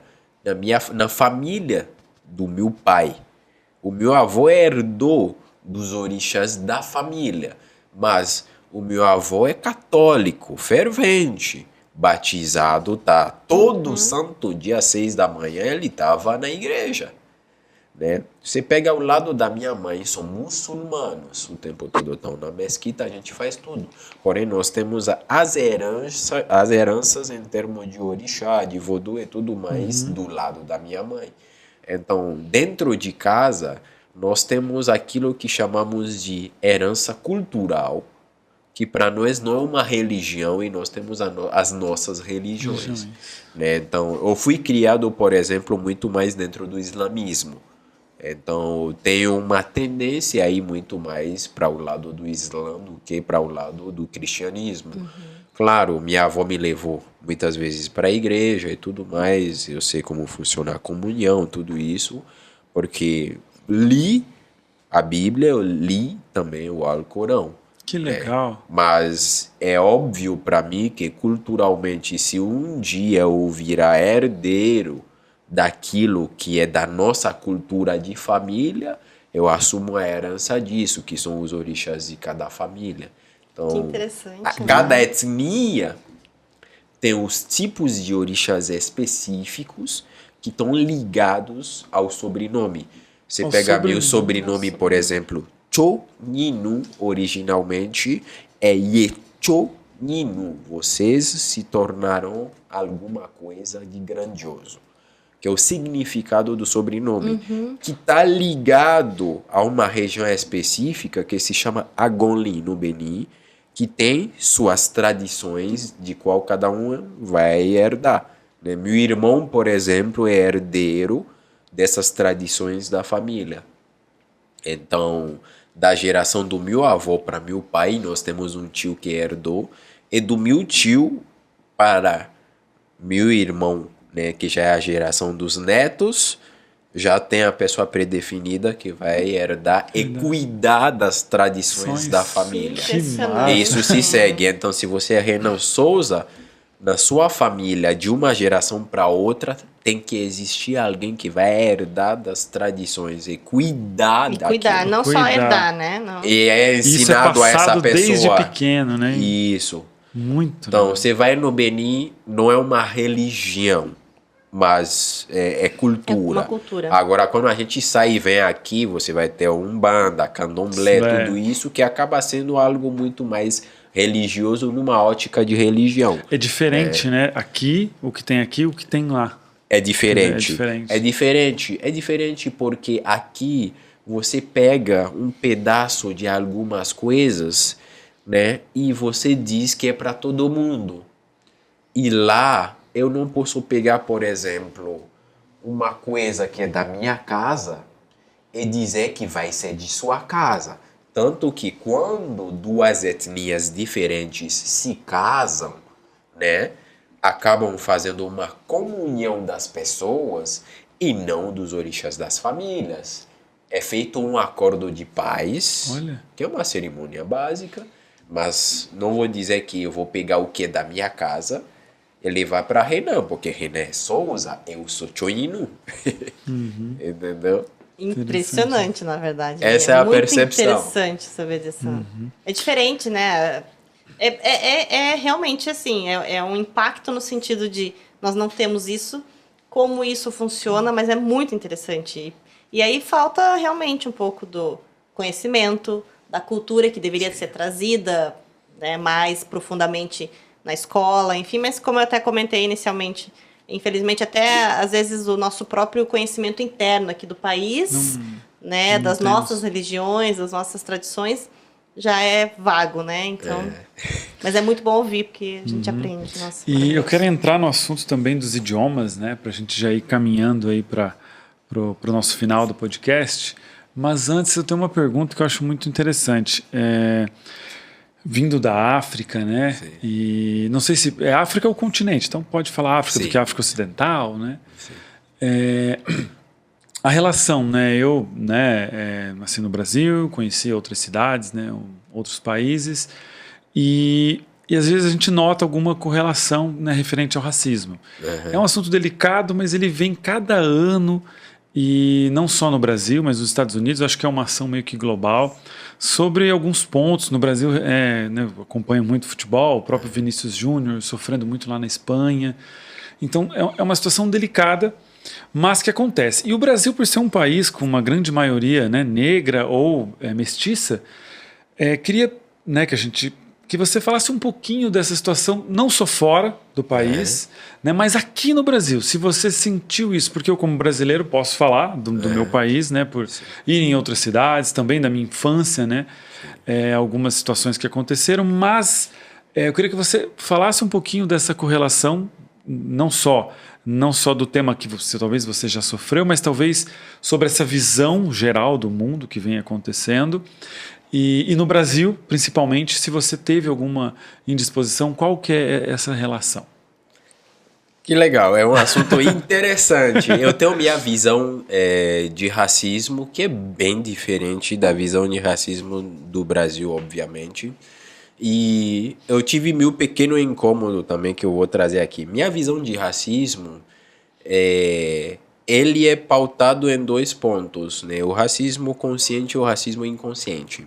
na família do meu pai, o meu avô herdou dos orixás da família, mas o meu avô é católico, fervente, batizado, tá? Todo santo dia, 6 da manhã, ele estava na igreja, né? Você pega o lado da minha mãe, são muçulmanos, o tempo todo estão na mesquita, a gente faz tudo. Porém, nós temos as heranças em termos de orixá, de vodou e tudo mais do lado da minha mãe. Então, dentro de casa, nós temos aquilo que chamamos de herança cultural, que para nós não é uma religião, e nós temos as nossas religiões. Né? Então, eu fui criado, por exemplo, muito mais dentro do islamismo. Então, tenho uma tendência aí muito mais para o lado do Islã do que para o lado do cristianismo. Claro, minha avó me levou muitas vezes para a igreja e tudo mais, eu sei como funciona a comunhão, tudo isso, porque li a Bíblia, eu li também o Alcorão. Que legal. Mas é óbvio para mim que culturalmente, se um dia eu virar herdeiro daquilo que é da nossa cultura de família, eu assumo a herança disso, que são os orixás de cada família. Então, Que interessante. cada etnia tem os tipos de orixás específicos que estão ligados ao sobrenome. Você pega meu sobrenome, por exemplo, Cho Ninu, originalmente é Yecho Ninu. Vocês se tornaram alguma coisa de grandioso, que é o significado do sobrenome, que está ligado a uma região específica que se chama Agonli, no Benin, que tem suas tradições de qual cada um vai herdar. Né? Meu irmão, por exemplo, é herdeiro dessas tradições da família. Então, da geração do meu avô para meu pai, nós temos um tio que herdou, e do meu tio para meu irmão, né, que já é a geração dos netos, já tem a pessoa predefinida que vai herdar e cuidar das tradições da família. Impressionante. Isso se segue. Então, se você é Renan Souza, na sua família, de uma geração para outra, tem que existir alguém que vai herdar das tradições e cuidar daquilo. Cuidar, não só herdar, né? Não. E é ensinado Isso é a essa passado pessoa. desde pequeno, né? Isso. Muito. Então, legal. você vai no Benin, não é uma religião, mas é cultura. É uma cultura. Agora, quando a gente sai e vem aqui, você vai ter Umbanda, Candomblé, É. tudo isso, que acaba sendo algo muito mais religioso numa ótica de religião. É diferente, né? Aqui, o que tem lá. É diferente. É diferente. É diferente. É diferente porque aqui você pega um pedaço de algumas coisas, né? E você diz que é para todo mundo. E lá eu não posso pegar, por exemplo, uma coisa que é da minha casa e dizer que vai ser de sua casa. Tanto que quando duas etnias diferentes se casam, né? Acabam fazendo uma comunhão das pessoas e não dos orixás das famílias. É feito um acordo de paz, Olha. que é uma cerimônia básica, mas não vou dizer que eu vou pegar o que é da minha casa e levar para Renan, porque Renan é Souza, eu sou Choinu. Entendeu? Impressionante, na verdade. Essa é a muito percepção. interessante saber disso. É diferente, né? É realmente assim, é um impacto no sentido de nós não temos isso, como isso funciona, mas é muito interessante. E aí falta realmente um pouco do conhecimento, da cultura que deveria ser trazida, né, mais profundamente na escola, enfim, mas como eu até comentei inicialmente, infelizmente até às vezes o nosso próprio conhecimento interno aqui do país, né, não das temos. nossas religiões, das nossas tradições, já é vago, né? Então, mas é muito bom ouvir porque a gente aprende. Nossa, E eu maravilhoso. quero entrar no assunto também dos idiomas, né? Para a gente já ir caminhando aí para o nosso final do podcast. Mas antes eu tenho uma pergunta que eu acho muito interessante. Vindo da África, né? Sim. E não sei se é África ou continente, então pode falar África Sim. do que África Ocidental, né? A relação, né? Eu, né, nasci no Brasil, conheci outras cidades, né, outros países, e às vezes a gente nota alguma correlação, né, referente ao racismo. É um assunto delicado, mas ele vem cada ano, e não só no Brasil, mas nos Estados Unidos, eu acho que é uma ação meio que global, sobre alguns pontos. No Brasil, né, eu acompanho muito futebol, o próprio Vinícius Júnior sofrendo muito lá na Espanha. Então, é uma situação delicada, mas que acontece. E o Brasil, por ser um país com uma grande maioria, né, negra ou mestiça, queria, né, que você falasse um pouquinho dessa situação, não só fora do país, né, mas aqui no Brasil, se você sentiu isso, porque eu como brasileiro posso falar do meu país, né, por ir em outras cidades, também da minha infância, né, algumas situações que aconteceram, mas eu queria que você falasse um pouquinho dessa correlação, não só do tema que talvez você já sofreu, mas talvez sobre essa visão geral do mundo que vem acontecendo. E no Brasil, principalmente, se você teve alguma indisposição, qual que é essa relação? Que legal, é um assunto interessante. Eu tenho minha visão de racismo, que é bem diferente da visão de racismo do Brasil, obviamente. E eu tive meu pequeno incômodo também, que eu vou trazer aqui. Minha visão de racismo, ele é pautado em 2 pontos, né? O racismo consciente e o racismo inconsciente.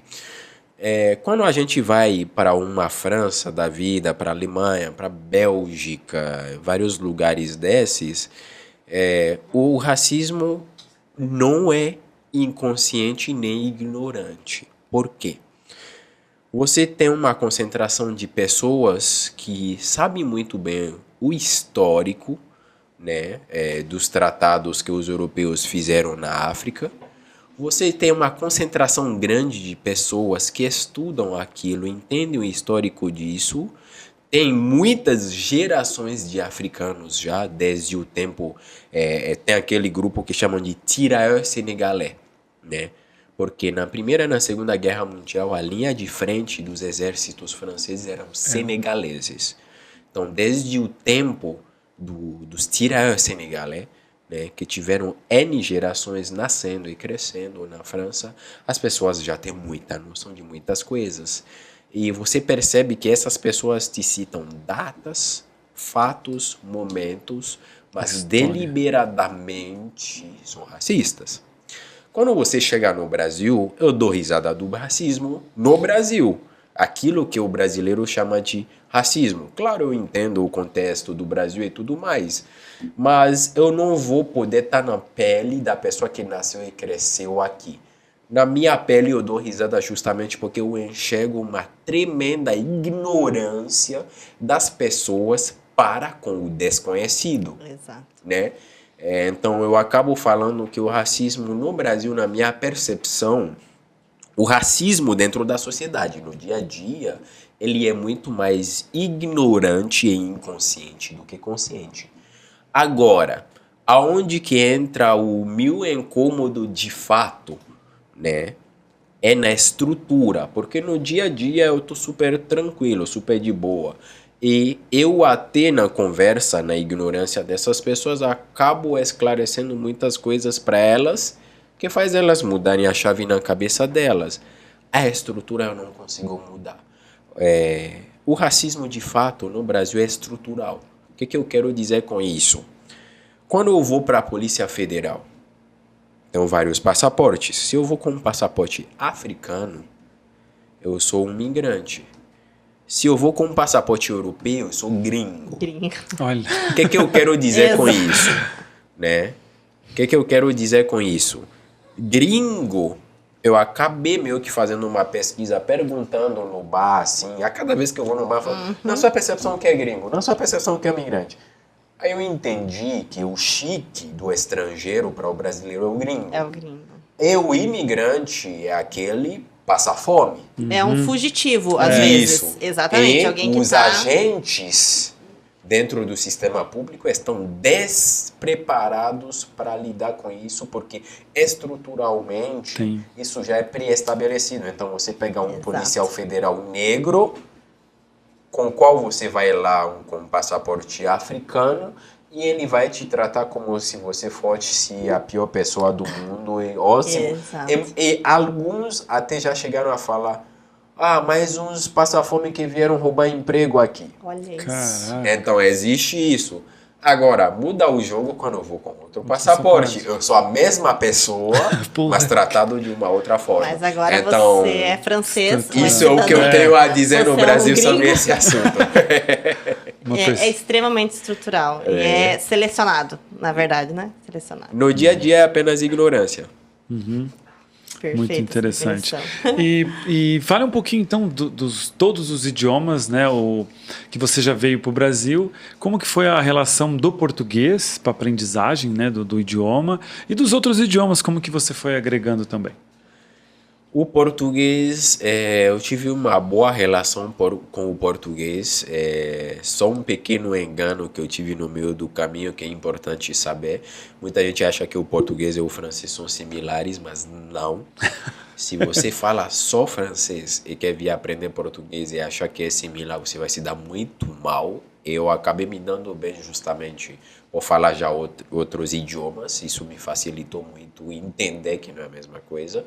Quando a gente vai para uma França da vida, para a Alemanha, para a Bélgica, vários lugares desses, o racismo não é inconsciente nem ignorante. Por quê? Você tem uma concentração de pessoas que sabem muito bem o histórico, né, dos tratados que os europeus fizeram na África. Você tem uma concentração grande de pessoas que estudam aquilo, entendem o histórico disso. Tem muitas gerações de africanos já, desde o tempo... tem aquele grupo que chamam de tirailleurs sénégalais, né? Porque na Primeira e na Segunda Guerra Mundial, a linha de frente dos exércitos franceses eram senegaleses. Então, desde o tempo dos tirailleurs sénégalais, né, que tiveram N gerações nascendo e crescendo na França, as pessoas já têm muita noção de muitas coisas. E você percebe que essas pessoas te citam datas, fatos, momentos, mas deliberadamente são racistas. Quando você chegar no Brasil, eu dou risada do racismo no Brasil. Aquilo que o brasileiro chama de racismo. Claro, eu entendo o contexto do Brasil e tudo mais, mas eu não vou poder estar na pele da pessoa que nasceu e cresceu aqui. Na minha pele eu dou risada justamente porque eu enxergo uma tremenda ignorância das pessoas para com o desconhecido. Exato. Né? Então eu acabo falando que o racismo no Brasil, na minha percepção, o racismo dentro da sociedade, no dia a dia, ele é muito mais ignorante e inconsciente do que consciente. Agora, aonde que entra o meu incômodo de fato, né? É na estrutura, porque no dia a dia eu tô super tranquilo, super de boa. E eu até na conversa, na ignorância dessas pessoas, acabo esclarecendo muitas coisas para elas que faz elas mudarem a chave na cabeça delas. A estrutura eu não consigo mudar. O racismo de fato no Brasil é estrutural. O que eu quero dizer com isso? Quando eu vou para a Polícia Federal, tem vários passaportes. Se eu vou com um passaporte africano, eu sou um migrante. Se eu vou com um passaporte europeu, eu sou gringo. Olha. O que eu quero dizer com isso? Né? O que eu quero dizer com isso? Gringo, eu acabei meio que fazendo uma pesquisa, perguntando no bar, assim, a cada vez que eu vou no bar, eu falo, na sua percepção o que é gringo? Na sua percepção o que é migrante? Aí eu entendi que o chique do estrangeiro para o brasileiro é o gringo. É o gringo. E o imigrante é aquele passa fome. É um fugitivo, às Isso. vezes. Exatamente. E alguém que os agentes dentro do sistema público estão despreparados para lidar com isso, porque estruturalmente isso já é pré-estabelecido. Então você pegar um policial federal negro, com o qual você vai lá com um passaporte africano, e ele vai te tratar como se você fosse a pior pessoa do mundo. E alguns até já chegaram a falar, mas uns passa-fome que vieram roubar emprego aqui. Olha isso. Caraca. Então existe isso. Agora, muda o jogo quando eu vou com outro passaporte. Eu sou a mesma pessoa, mas tratado de uma outra forma. Mas agora então, você é francês. Isso é o que eu tenho a dizer no Brasil gringo. sobre esse assunto. É extremamente estrutural. E é selecionado, na verdade, né? Selecionado. No dia a dia é apenas ignorância. Perfeito, Muito interessante. essa E fale um pouquinho, então, dos todos os idiomas, né, que você já veio para o Brasil. Como que foi a relação do português para a aprendizagem, né, do idioma e dos outros idiomas, como que você foi agregando também? O português, eu tive uma boa relação com o português. Só um pequeno engano que eu tive no meio do caminho que é importante saber. Muita gente acha que o português e o francês são similares, mas não. Se você fala só francês e quer vir aprender português e achar que é similar, você vai se dar muito mal. Eu acabei me dando bem justamente por falar já outros idiomas. Isso me facilitou muito entender que não é a mesma coisa.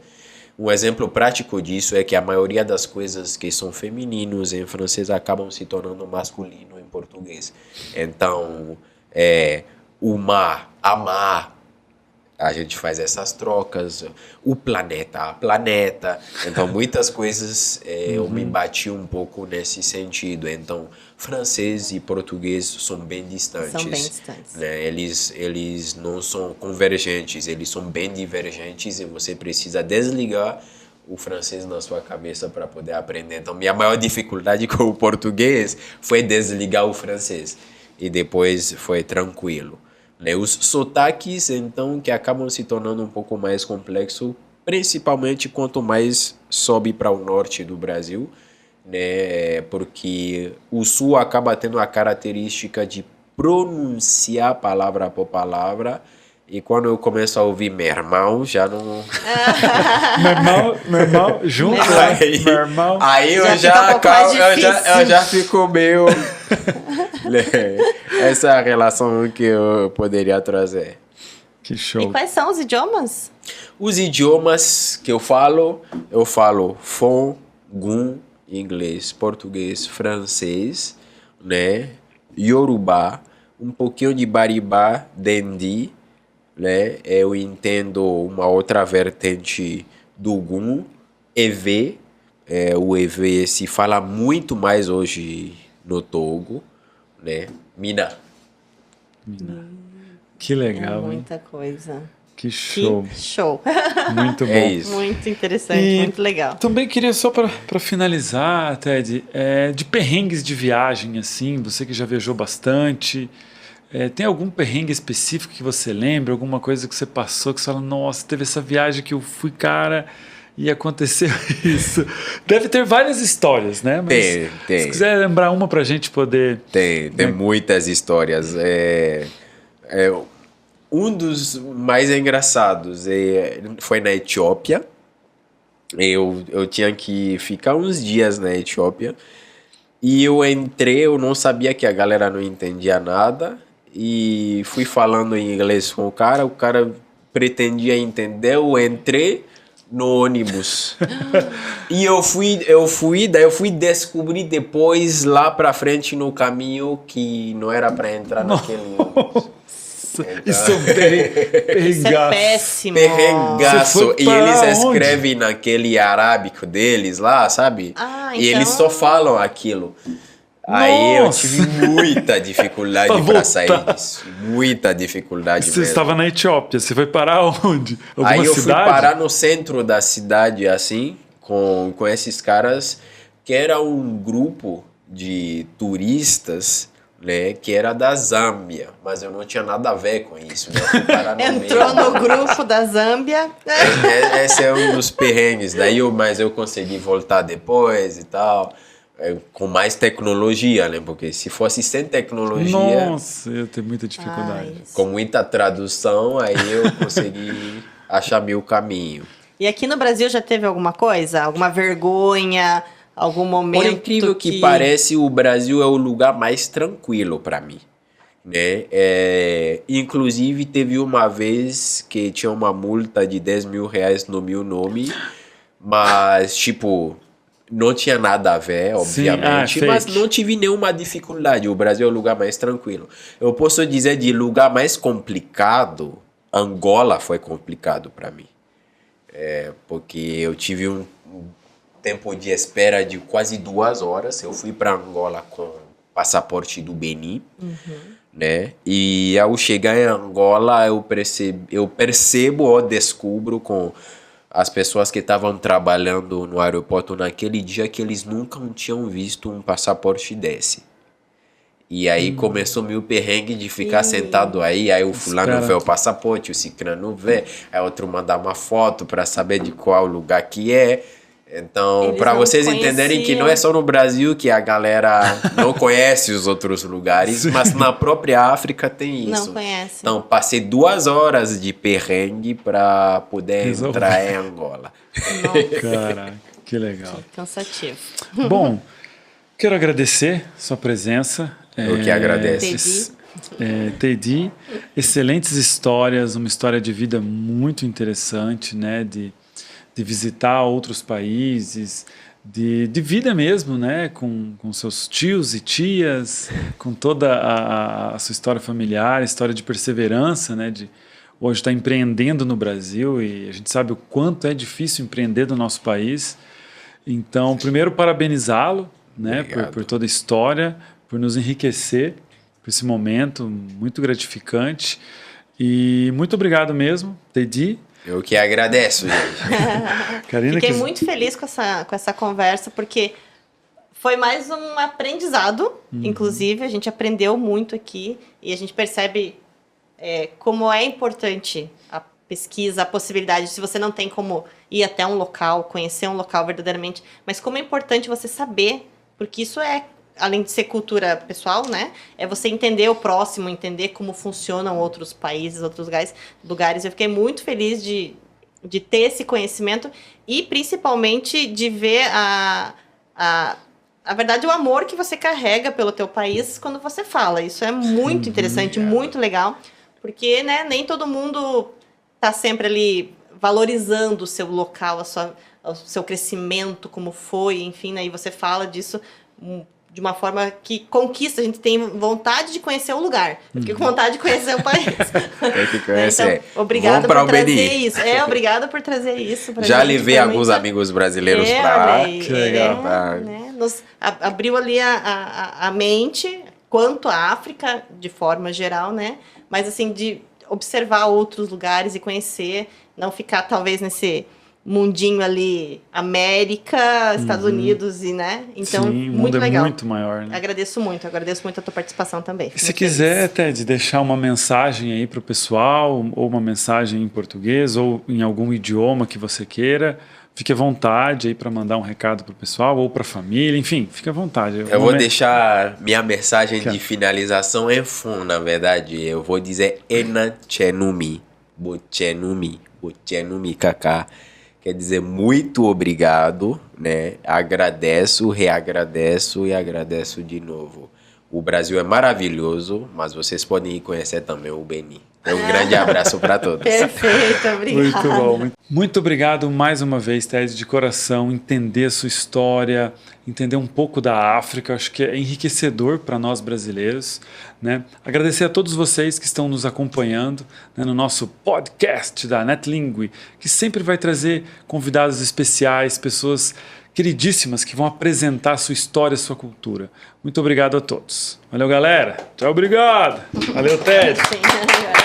Um exemplo prático disso é que a maioria das coisas que são femininos em francês acabam se tornando masculino em português. Então, amar, A gente faz essas trocas, o planeta, a planeta. Então, muitas coisas eu me bati um pouco nesse sentido. Então, francês e português são bem distantes. São bem distantes. Né? Eles não são convergentes, eles são bem divergentes e você precisa desligar o francês na sua cabeça para poder aprender. Então, minha maior dificuldade com o português foi desligar o francês. E depois foi tranquilo. Né? Os sotaques, então, que acabam se tornando um pouco mais complexo, principalmente quanto mais sobe para o norte do Brasil, né? Porque o sul acaba tendo a característica de pronunciar palavra por palavra, e quando eu começo a ouvir meu irmão, já não... Meu irmão, junto, Aí, meu irmão. aí eu Já fica um pouco mais eu difícil. já fico meio... Essa é a relação que eu poderia trazer. Que E show. quais são os idiomas? Os idiomas que eu falo Fon, Gun, inglês, português, francês, né? Yorubá, um pouquinho de Baribá, Dendi, né? Eu entendo uma outra vertente do Gun, EV. O EV se fala muito mais hoje no Togo, né? Mina. Que legal, hein? Muita coisa. Que show. Que show. Muito bom. É isso. Muito interessante, E muito legal. Também queria só para finalizar, Ted, de perrengues de viagem, assim, você que já viajou bastante, tem algum perrengue específico que você lembra, alguma coisa que você passou, que você fala, nossa, teve essa viagem que eu fui, cara, e aconteceu isso. Deve ter várias histórias, né? Mas Tem. se quiser lembrar uma pra gente poder... Tem muitas histórias. Um dos mais engraçados foi na Etiópia. Eu tinha que ficar uns dias na Etiópia. E eu entrei, eu não sabia que a galera não entendia nada. E fui falando em inglês com o cara pretendia entender. Eu entrei no ônibus. E eu fui descobrir depois, lá pra frente no caminho, que não era pra entrar naquele ônibus. Isso é Isso é péssimo. Perrengaço. Você foi E pra eles onde? escrevem naquele arábico deles lá, sabe? Ah, E eles então- só falam aquilo. Aí eu Nossa. tive muita dificuldade Pra para voltar. sair disso. Muita dificuldade Você mesmo. estava na Etiópia, você foi parar onde? Alguma Aí eu fui cidade? parar no centro da cidade, assim, com esses caras, que era um grupo de turistas, né, que era da Zâmbia, mas eu não tinha nada a ver com isso. Né? Eu fui parar no Entrou meio. no grupo da Zâmbia. Esse é um dos perrengues. Mas eu consegui voltar depois e tal, com mais tecnologia, né? Porque se fosse sem tecnologia, Nossa, eu tenho muita dificuldade. Ai. com muita tradução, aí eu consegui achar meu caminho. E aqui no Brasil já teve alguma coisa? Alguma vergonha? Algum momento Por incrível que pareça, o Brasil é o lugar mais tranquilo para mim. Né? Inclusive, teve uma vez que tinha uma multa de 10 mil reais no meu nome, mas, tipo, não tinha nada a ver, obviamente, Sim, mas fake. não tive nenhuma dificuldade. O Brasil é o lugar mais tranquilo. Eu posso dizer de lugar mais complicado, Angola foi complicado para mim. Porque eu tive um tempo de espera de quase 2 horas. Eu fui para Angola com passaporte do Benin, né? E ao chegar em Angola, eu percebo ou descubro com as pessoas que estavam trabalhando no aeroporto naquele dia que eles nunca tinham visto um passaporte desse. E aí começou meu perrengue de ficar sentado aí o fulano Espera. vê o passaporte, o ciclano vê, aí outro manda uma foto para saber de qual lugar que é. Então, Eles para não vocês entenderem que não é só no Brasil que a galera não conhece os outros lugares, mas na própria África tem isso. Não conhece. Então, passei 2 horas de perrengue para poder Resolver. entrar em Angola. Nossa, Caraca, que legal. cansativo. Bom, quero agradecer sua presença. Eu que agradeço. Tedi, excelentes histórias, uma história de vida muito interessante, né? De visitar outros países, de vida mesmo, né? Com seus tios e tias, com toda a sua história familiar, história de perseverança, né? De hoje está empreendendo no Brasil e a gente sabe o quanto é difícil empreender no nosso país. Então, primeiro, parabenizá-lo, né, por toda a história, por nos enriquecer por esse momento muito gratificante. E muito obrigado mesmo, Teddy. Eu que agradeço, gente. Karina, Fiquei muito feliz com essa conversa, porque foi mais um aprendizado, inclusive, a gente aprendeu muito aqui e a gente percebe como é importante a pesquisa, a possibilidade, se você não tem como ir até um local, conhecer um local verdadeiramente, mas como é importante você saber, porque isso além de ser cultura pessoal, né? É você entender o próximo, entender como funcionam outros países, outros lugares. Eu fiquei muito feliz de ter esse conhecimento e principalmente de ver a verdade, o amor que você carrega pelo teu país quando você fala. Isso é muito interessante, muito legal, porque, né, nem todo mundo tá sempre ali valorizando o seu local, o seu crescimento, como foi, enfim, né? E você fala disso de uma forma que conquista, a gente tem vontade de conhecer o lugar. Eu fiquei com vontade de conhecer o país. Tem que conhecer. Então, obrigada por trazer isso. Obrigada por trazer isso pra Já gente. levei alguns amigos brasileiros pra lá. Que legal. Né? Nos abriu ali a mente quanto à África, de forma geral, né? Mas, assim, de observar outros lugares e conhecer, não ficar, talvez, nesse mundinho ali, América, Estados Unidos e, né? Então, sim, o muito mundo legal. É muito maior, né? Agradeço muito a tua participação também. E se quiser, Ted, deixar uma mensagem aí para o pessoal, ou uma mensagem em português, ou em algum idioma que você queira, fique à vontade aí para mandar um recado para o pessoal, ou para a família, enfim, fique à vontade. Eu vou deixar minha mensagem de finalização em fundo, na verdade. Eu vou dizer Ena Chenumi, Bochenumi, Kaká. Quer dizer, muito obrigado, né? Agradeço, reagradeço e agradeço de novo. O Brasil é maravilhoso, mas vocês podem ir conhecer também o Benin. Um grande abraço para todos. Perfeito, obrigada. Muito bom. Muito obrigado mais uma vez, Ted, de coração, entender a sua história, entender um pouco da África, acho que é enriquecedor para nós brasileiros, né? Agradecer a todos vocês que estão nos acompanhando, né, no nosso podcast da NetLingui, que sempre vai trazer convidados especiais, pessoas queridíssimas que vão apresentar a sua história, a sua cultura. Muito obrigado a todos. Valeu, galera. Tchau, obrigado. Valeu, Ted. Sim.